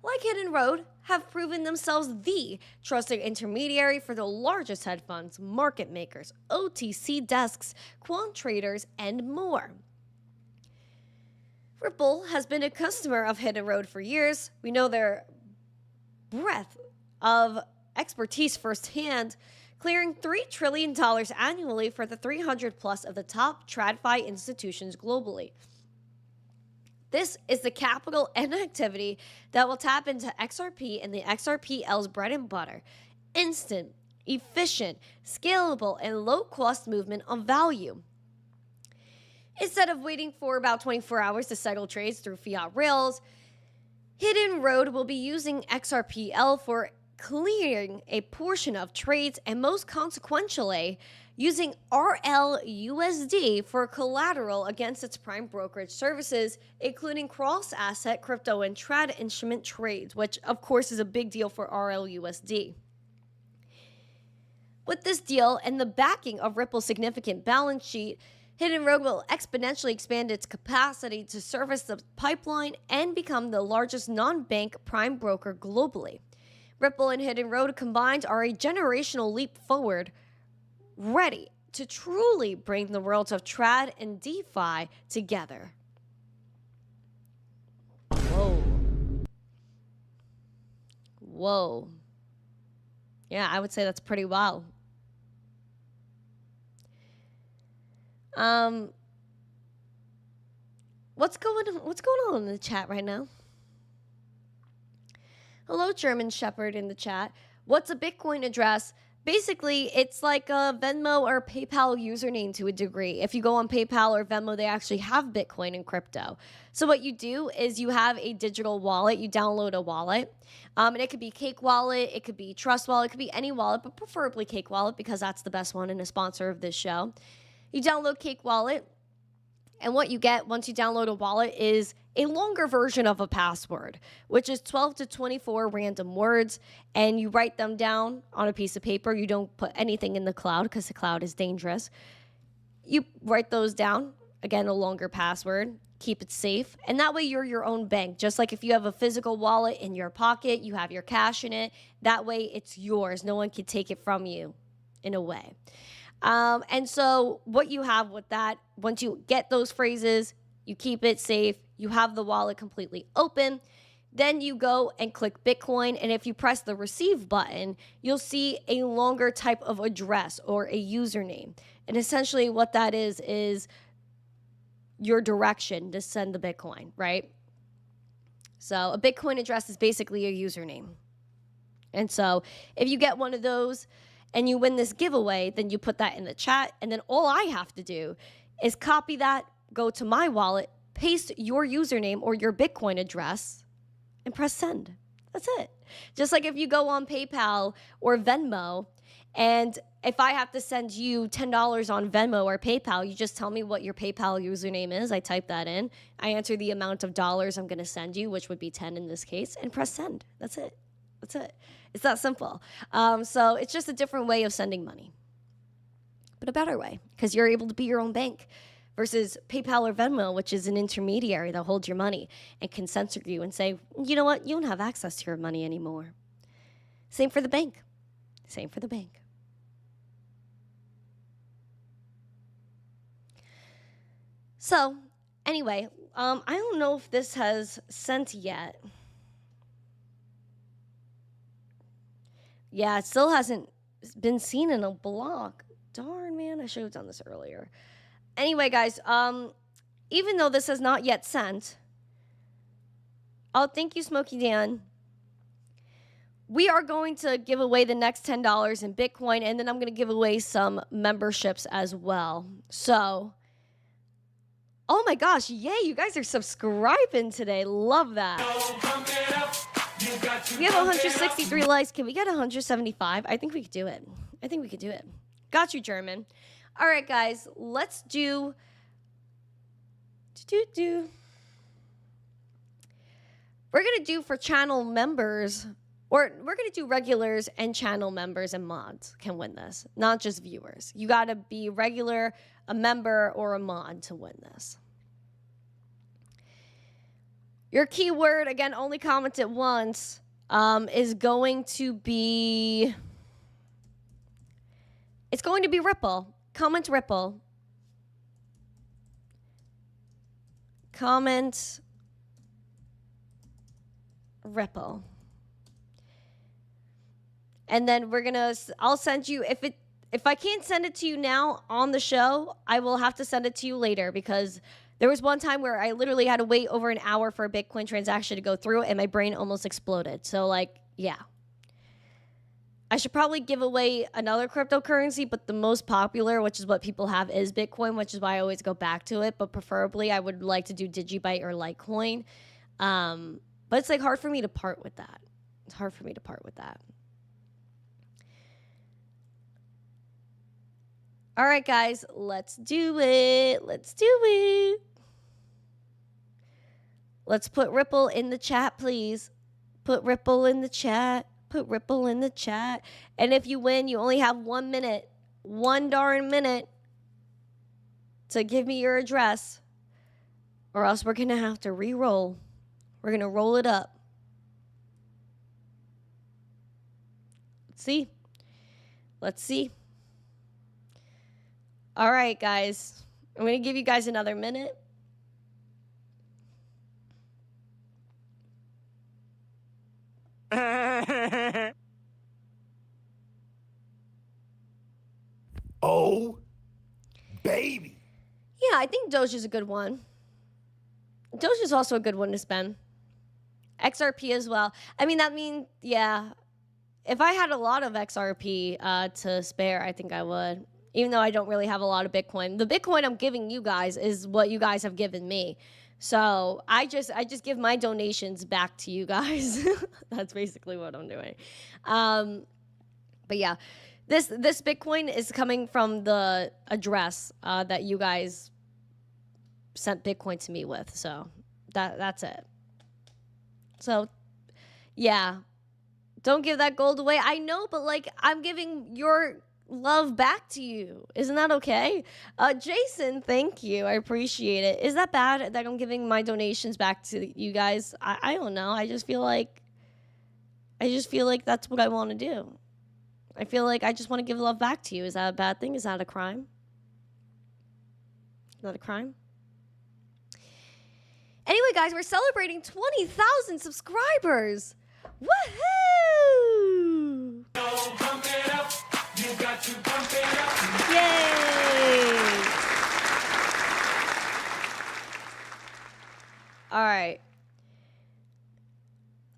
like Hidden Road, have proven themselves the trusted intermediary for the largest hedge funds, market makers, OTC desks, quant traders, and more. Ripple has been a customer of Hidden Road for years. We know their breadth of expertise firsthand, clearing $3 trillion annually for the 300 plus of the top TradFi institutions globally. This is the capital and activity that will tap into XRP and the XRPL's bread and butter: instant, efficient, scalable, and low-cost movement of value. Instead of waiting for about 24 hours to settle trades through fiat rails, Hidden Road will be using XRPL for clearing a portion of trades, and most consequentially, using RLUSD for collateral against its prime brokerage services, including cross-asset crypto and trad instrument trades, which of course is a big deal for RLUSD. With this deal and the backing of Ripple's significant balance sheet, Hidden Road will exponentially expand its capacity to service the pipeline and become the largest non-bank prime broker globally. Ripple and Hidden Road combined are a generational leap forward, ready to truly bring the worlds of trad and DeFi together. Whoa. Whoa. Yeah, I would say that's pretty wild. What's going on in the chat right now? Hello, German Shepherd in the chat. What's a Bitcoin address? Basically, it's like a Venmo or PayPal username to a degree. If you go on PayPal or Venmo, they actually have Bitcoin and crypto. So what you do is you have a digital wallet. You download a wallet. And it could be Cake Wallet. It could be Trust Wallet. It could be any wallet, but preferably Cake Wallet because that's the best one and a sponsor of this show. You download Cake Wallet. And what you get once you download a wallet is a longer version of a password, which is 12 to 24 random words. And you write them down on a piece of paper. You don't put anything in the cloud because the cloud is dangerous. You write those down. Again, a longer password. Keep it safe. And that way you're your own bank. Just like if you have a physical wallet in your pocket, you have your cash in it. That way it's yours. No one can take it from you in a way. And so what you have with that, once you get those phrases, you keep it safe, you have the wallet completely open, then you go and click Bitcoin. And if you press the receive button, you'll see a longer type of address or a username. And essentially what that is your direction to send the Bitcoin, right? So a Bitcoin address is basically a username. And so if you get one of those, and you win this giveaway, then you put that in the chat. And then all I have to do is copy that, go to my wallet, paste your username or your Bitcoin address, and press send. That's it. Just like if you go on PayPal or Venmo, and if I have to send you $10 on Venmo or PayPal, you just tell me what your PayPal username is. I type that in. I enter the amount of dollars I'm going to send you, which would be 10 in this case, and press send. That's it. That's it. It's that simple. So it's just a different way of sending money, but a better way because you're able to be your own bank versus PayPal or Venmo, which is an intermediary that holds your money and can censor you and say, you know what, you don't have access to your money anymore. Same for the bank. Same for the bank. So anyway, I don't know if this has sent yet. Yeah, it still hasn't been seen in a block. Darn, man, I should have done this earlier. Anyway, guys, even though this has not yet sent, oh, thank you, Smokey Dan. We are going to give away the next $10 in Bitcoin, and then I'm going to give away some memberships as well. So, oh my gosh, yay, you guys are subscribing today. Love that. We have 163 likes. Can we get 175? I think we could do it. I think we could do it. Got you, German. All right, guys. Let's do... We're going to do for channel members, or we're going to do regulars and channel members and mods can win this, not just viewers. You got to be regular, a member, or a mod to win this. Your keyword, again, only comment it once, is going to be... It's going to be Ripple. Comment Ripple. Comment Ripple. And then we're going to... I'll send you... If I can't send it to you now on the show, I will have to send it to you later because... There was one time where I literally had to wait over an hour for a Bitcoin transaction to go through and my brain almost exploded. So, like, yeah. I should probably give away another cryptocurrency, but the most popular, which is what people have, is Bitcoin, which is why I always go back to it. But preferably, I would like to do Digibyte or Litecoin. But it's, like, hard for me to part with that. It's hard for me to part with that. All right, guys, let's do it. Let's do it. Let's put Ripple in the chat, please. Put Ripple in the chat. Put Ripple in the chat. And if you win, you only have 1 minute. 1 darn minute to give me your address, or else we're going to have to re-roll. We're going to roll it up. Let's see. Let's see. All right, guys. I'm going to give you guys another minute. Oh, baby. Yeah, I think Doge is a good one. Doge is also a good one to spend. XRP as well. I mean, yeah. If I had a lot of XRP to spare, I think I would. Even though I don't really have a lot of Bitcoin. The Bitcoin I'm giving you guys is what you guys have given me. So I just give my donations back to you guys. That's basically what I'm doing. But yeah, this Bitcoin is coming from the address that you guys sent Bitcoin to me with. So that's it. So yeah, don't give that gold away. I know, but like I'm giving your love back to you. Isn't that okay? Jason, thank you. I appreciate it. Is that bad that I'm giving my donations back to you guys? I don't know. I just feel like that's what I want to do. I feel like I just want to give love back to you. Is that a bad thing? Is that a crime? Is that a crime? Anyway, guys, we're celebrating 20,000 subscribers. Woohoo! Pump it up. You got to pump it up. Yay! All right.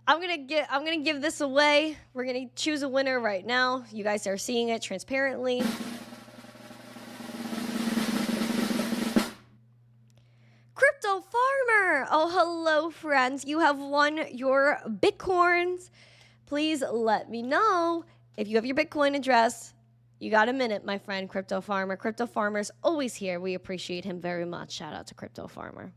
I'm gonna give this away. We're gonna choose a winner right now. You guys are seeing it transparently. Crypto Farmer! Oh, hello, friends. You have won your Bitcoins. Please let me know if you have your Bitcoin address. You got a minute, my friend, Crypto Farmer. Crypto Farmer's always here. We appreciate him very much. Shout out to Crypto Farmer.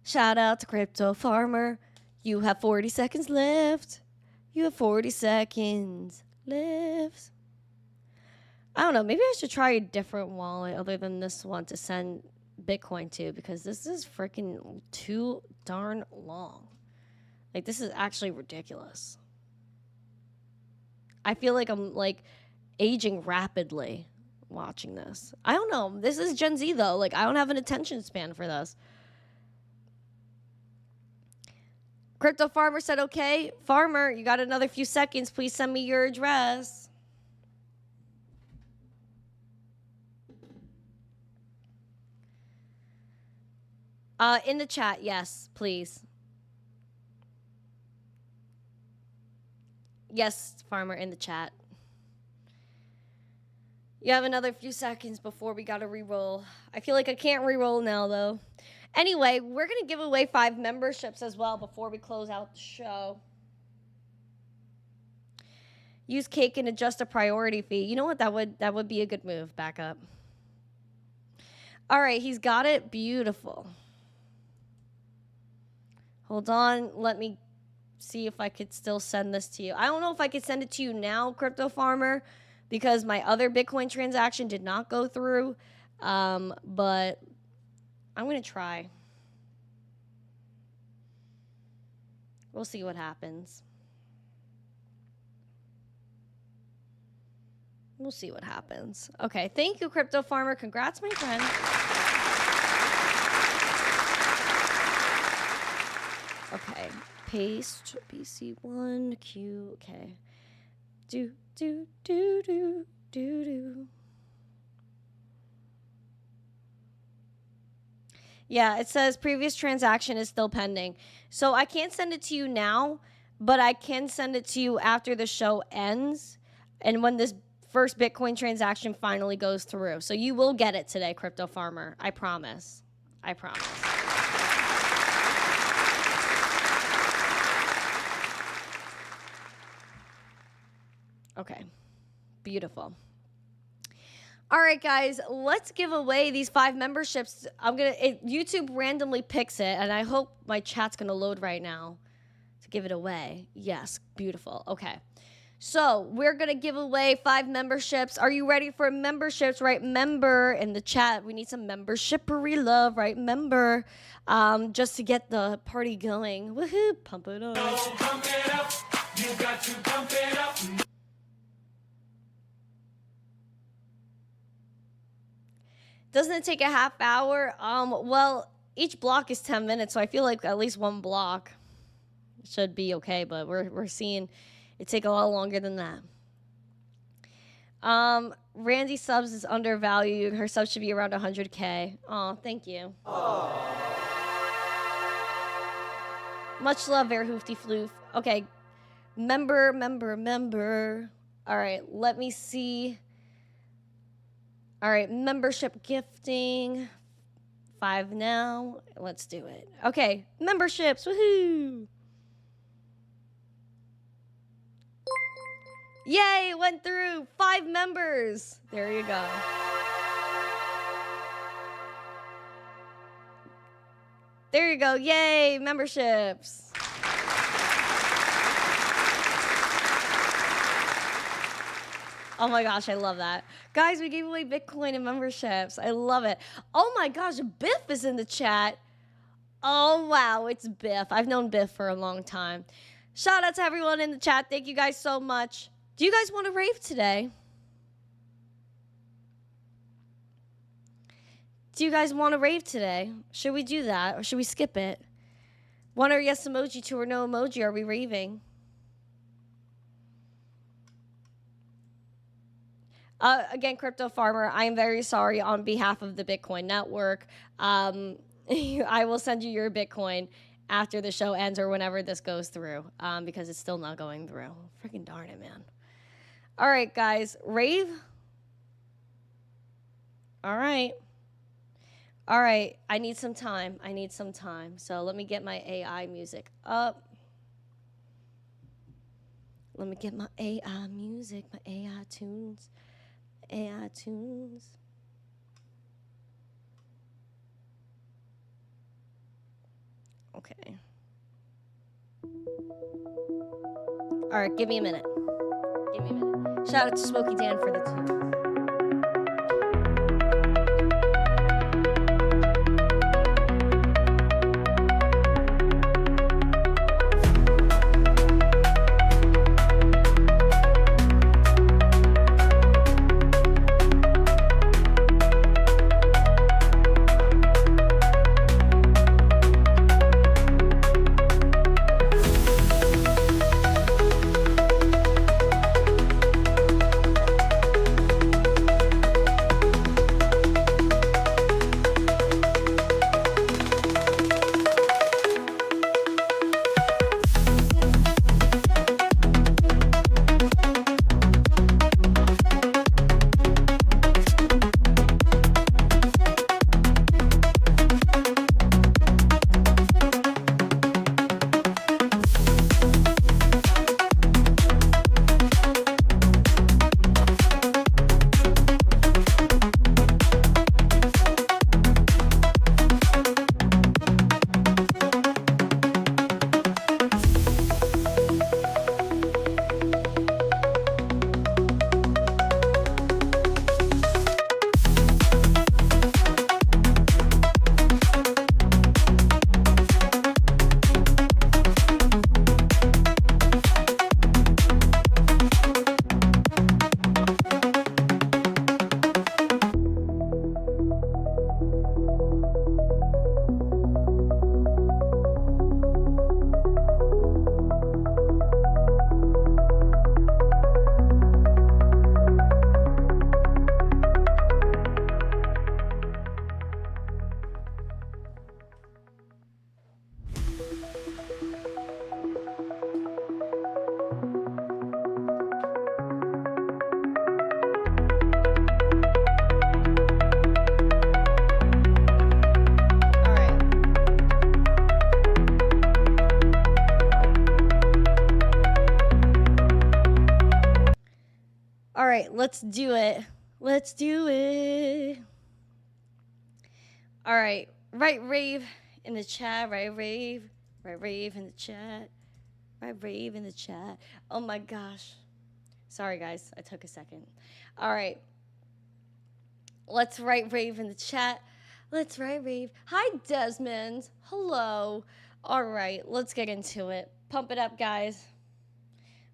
Shout out to Crypto Farmer. You have 40 seconds left. You have 40 seconds left. I don't know. Maybe I should try a different wallet other than this one to send Bitcoin to, because this is freaking too darn long. Like, this is actually ridiculous. I feel like I'm like aging rapidly watching this. I don't know. This is Gen Z though. Like, I don't have an attention span for this. Crypto Farmer said, okay. Farmer, you got another few seconds. Please send me your address. In the chat, yes, please. Yes, Farmer, in the chat. You have another few seconds before we gotta re-roll. I feel like I can't re-roll now, though. Anyway, we're gonna give away 5 memberships as well before we close out the show. Use cake and adjust a priority fee. You know what? That would be a good move. Back up. All right, he's got it. Beautiful. Hold on. Let me see if I could still send this to you. I don't know if I could send it to you now, Crypto Farmer, because my other Bitcoin transaction did not go through. But I'm going to try. We'll see what happens. We'll see what happens. Okay, thank you, Crypto Farmer. Congrats, my friend. Okay, paste BC1 Q. Okay, do. Yeah, it says previous transaction is still pending. So I can't send it to you now, but I can send it to you after the show ends and when this first Bitcoin transaction finally goes through. So you will get it today, Crypto Farmer. I promise. I promise. Okay. Beautiful. All right, guys, let's give away these 5 memberships. YouTube randomly picks it, and I hope my chat's going to load right now to give it away. Yes, beautiful. Okay. So we're going to give away 5 memberships. Are you ready for memberships? Right, member in the chat. We need some membershippery love, right? Member, just to get the party going. Woohoo, pump it up. So pump it up. You got to pump it up. Doesn't it take a half hour? Well, each block is 10 minutes, so I feel like at least one block should be okay, but we're seeing it take a lot longer than that. Randy subs is undervalued. Her subs should be around 100K. Oh, thank you. Aww. Much love, Verhoofty Floof. Okay, member. All right, let me see. All right, membership gifting. 5 now. Let's do it. Okay, memberships. Woohoo! Yay, went through. 5 members. There you go. There you go. Yay, memberships. Oh my gosh, I love that. Guys, we gave away Bitcoin and memberships. I love it. Oh my gosh, Biff is in the chat. Oh wow, it's Biff. I've known Biff for a long time. Shout out to everyone in the chat. Thank you guys so much. Do you guys want to rave today? Do you guys want to rave today? Should we do that or should we skip it? 1 or yes emoji, 2 or no emoji. Are we raving? Again, Crypto Farmer, I am very sorry on behalf of the Bitcoin network. I will send you your Bitcoin after the show ends or whenever this goes through, because it's still not going through. Freaking darn it, man. All right, guys, rave. All right. I need some time. So let me get my AI music up. Let me get my AI music, my AI tunes. AI tunes. Okay. All right, give me a minute. Shout out to Smokey Dan for the tunes. Let's do it. Let's do it. All right. Right rave in the chat. Right rave. Right rave in the chat. Right rave in the chat. Oh my gosh. Sorry, guys. I took a second. All right. Let's write rave in the chat. Let's write rave. Hi, Desmond. Hello. All right. Let's get into it. Pump it up, guys.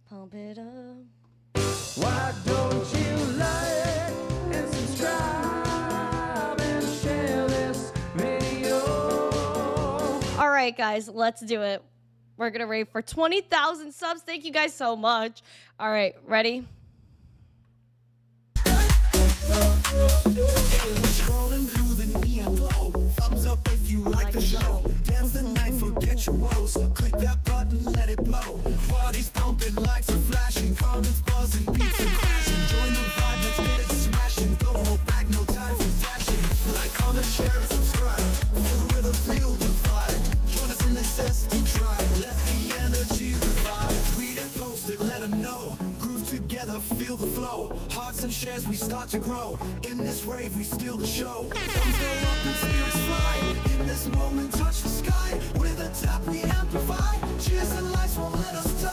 Pump it up. Why don't you like and subscribe and share this video? All right, guys, let's do it. We're going to rave for 20,000 subs. Thank you guys so much. All right, ready? Scrolling through the neon glow. Thumbs up if you like the show. Dance the night, forget your woes. Click that button, let it blow. Parties pumping, lights are flashing, comments buzzing, beats are crashing. Join the vibe, let's get it smashing. Don't hold back, no time for dashing. Like, comment, share, and subscribe. Feel the rhythm, feel the vibe. Join us in the zest and try. Let the energy revive. Tweet and post it, let them know. Groove together, feel the flow. Hearts and shares, we start to grow. In this rave, we steal the show. Thumbs go up and spirits fly. In this moment, touch the sky. With a tap, we amplify. Cheers and lights won't let us die.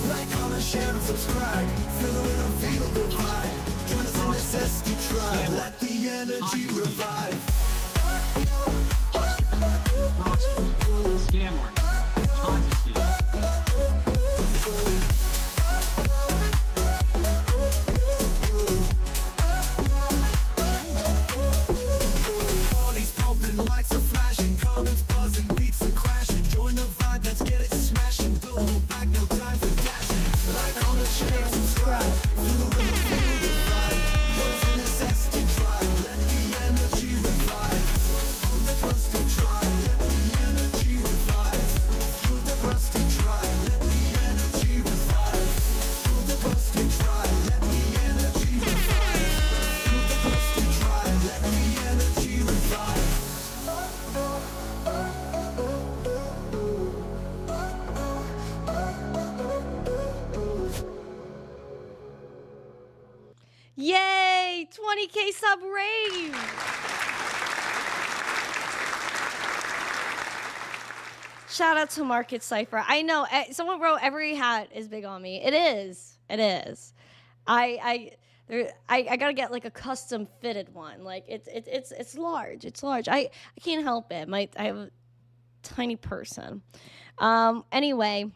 Like, comment, share, and subscribe. Feel the rhythm, feel the vibe. Join us in the zesty tribe. Let the energy revive. Scam work. Consciously. Parties pumping, lights are flashing, comments buzzing, beats are crashing. Join the vibe, let's get it smashing. Don't hold back, no time for dashing. Like, comment, share, and subscribe. Feel the rhythm, feel the vibe. Join us in the zesty tribe. Let the energy revive. Feel the rusty tribe. Let the energy revive. Feel the rusty tribe. Let the energy revive. Feel the rusty tribe. Let the energy revive. Feel the rusty tribe. Let the energy revive. Yay! 20K sub rave! Shout out to Market Cipher. I know someone wrote every hat is big on me. It is. It is. I gotta get like a custom fitted one. Like it's large. It's large. I can't help it. I have a tiny person. Anyway.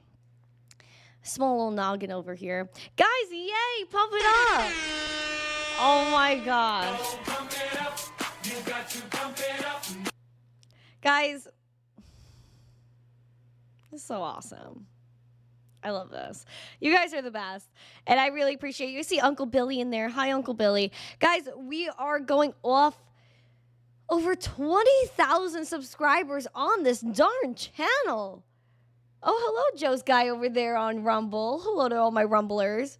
Small little noggin over here. Guys, yay! Pump it up! Oh my gosh. Pump it up. You got to pump it up. Guys, this is so awesome. I love this. You guys are the best. And I really appreciate you. I see Uncle Billy in there. Hi, Uncle Billy. Guys, we are going off over 20,000 subscribers on this darn channel. Oh, hello, Joe's guy over there on Rumble. Hello to all my Rumblers.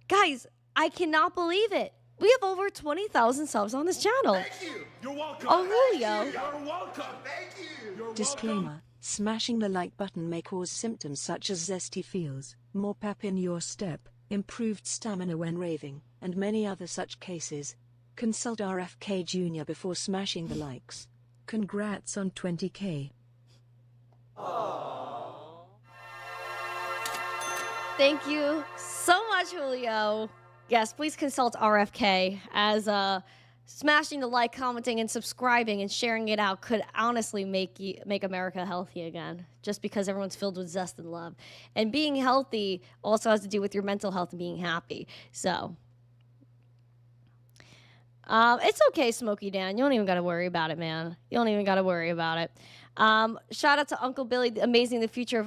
Guys, I cannot believe it. We have over 20,000 subs on this channel. Thank you. You're welcome. Oh, Julio. You're welcome. Thank you. You're Disclaimer. Smashing the like button may cause symptoms such as zesty feels, more pep in your step, improved stamina when raving, and many other such cases. Consult RFK Jr. before smashing the likes. Congrats on 20K. Thank you so much, Julio. Yes, please consult RFK as smashing the like, commenting, and subscribing and sharing it out could honestly make America healthy again, just because everyone's filled with zest and love. And being healthy also has to do with your mental health and being happy. So it's okay, Smokey Dan. You don't even got to worry about it, man. You don't even got to worry about it. Shout out to Uncle Billy, amazing, the future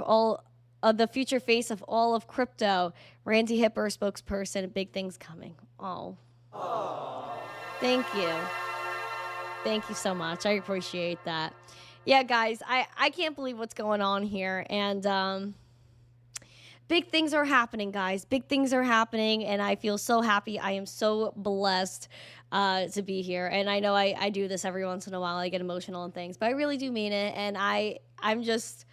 face of all of crypto. Randi Hipper, spokesperson. Big things coming. Oh. Thank you. Thank you so much. I appreciate that. Yeah, guys, I can't believe what's going on here. And big things are happening, guys. Big things are happening, and I feel so happy. I am so blessed to be here. And I know I do this every once in a while. I get emotional and things, but I really do mean it. And I'm just...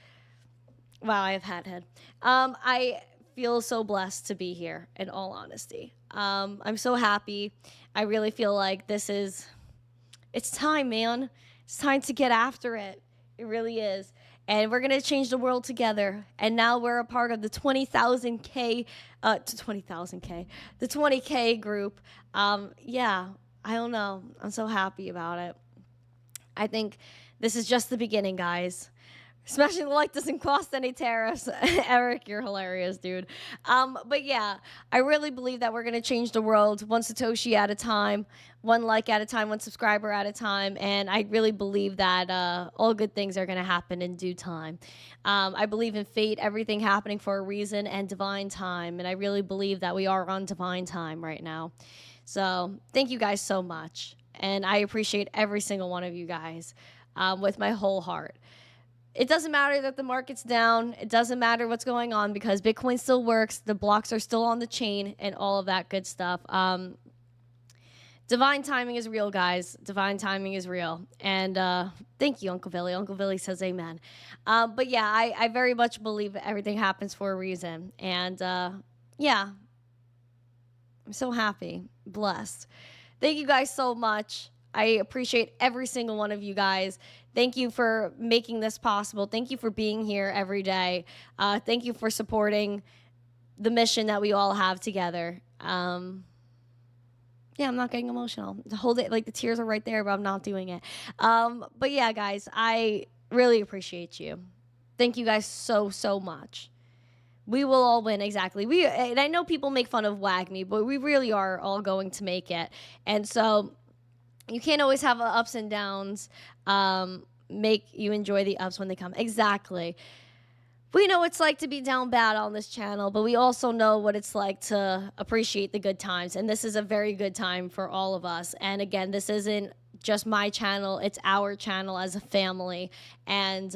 Wow, I have hat head. I feel so blessed to be here, in all honesty. I'm so happy. I really feel like it's time, man. It's time to get after it. It really is. And we're going to change the world together. And now we're a part of the 20,000K, the 20K group. Yeah, I don't know. I'm so happy about it. I think this is just the beginning, guys. Especially like doesn't cost any tariffs. Eric, you're hilarious, dude. But yeah, I really believe that we're going to change the world one Satoshi at a time, one like at a time, one subscriber at a time. And I really believe that all good things are going to happen in due time. I believe in fate, everything happening for a reason, and divine time. And I really believe that we are on divine time right now. So thank you guys so much. And I appreciate every single one of you guys with my whole heart. It doesn't matter that the market's down. It doesn't matter what's going on because Bitcoin still works. The blocks are still on the chain and all of that good stuff. Divine timing is real, guys. Divine timing is real. And thank you, Uncle Billy. Uncle Billy says amen. But yeah, I very much believe that everything happens for a reason. And yeah, I'm so happy, blessed. Thank you guys so much. I appreciate every single one of you guys. Thank you for making this possible. Thank you for being here every day. Thank you for supporting the mission that we all have together. Yeah, I'm not getting emotional. Hold it, like the tears are right there, but I'm not doing it. But yeah, guys, I really appreciate you. Thank you guys so, so much. We will all win, exactly. And I know people make fun of WAGME, but we really are all going to make it. And so you can't always have ups and downs. Make you enjoy the ups when they come. Exactly. We know what it's like to be down bad on this channel, but we also know what it's like to appreciate the good times. And this is a very good time for all of us. And again, this isn't just my channel. It's our channel as a family. And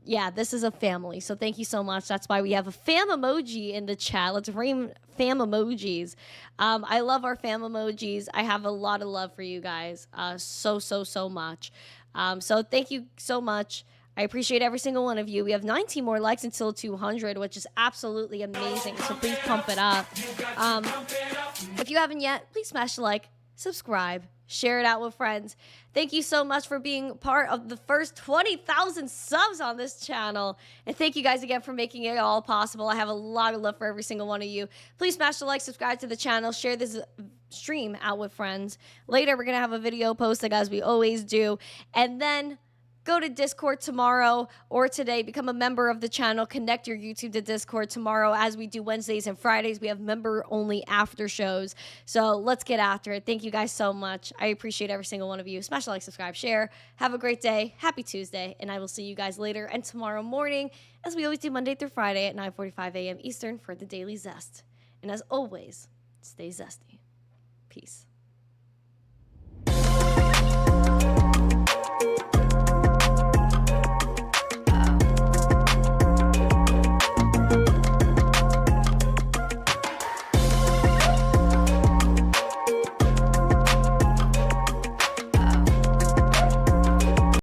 yeah, this is a family. So thank you so much. That's why we have a fam emoji in the chat. Let's ring fam emojis. I love our fam emojis. I have a lot of love for you guys. So much. So thank you so much. I appreciate every single one of you. We have 19 more likes until 200, which is absolutely amazing. So please pump it up. If you haven't yet, please smash the like, subscribe, share it out with friends. Thank you so much for being part of the first 20,000 subs on this channel. And thank you guys again for making it all possible. I have a lot of love for every single one of you. Please smash the like, subscribe to the channel, share this stream out with friends. Later, we're going to have a video posted as we always do. And then go to Discord tomorrow or today. Become a member of the channel. Connect your YouTube to Discord tomorrow. As we do Wednesdays and Fridays, we have member-only after shows. So let's get after it. Thank you guys so much. I appreciate every single one of you. Smash the like, subscribe, share. Have a great day. Happy Tuesday. And I will see you guys later and tomorrow morning, as we always do Monday through Friday at 9:45 a.m. Eastern for the Daily Zest. And as always, stay zesty. Peace.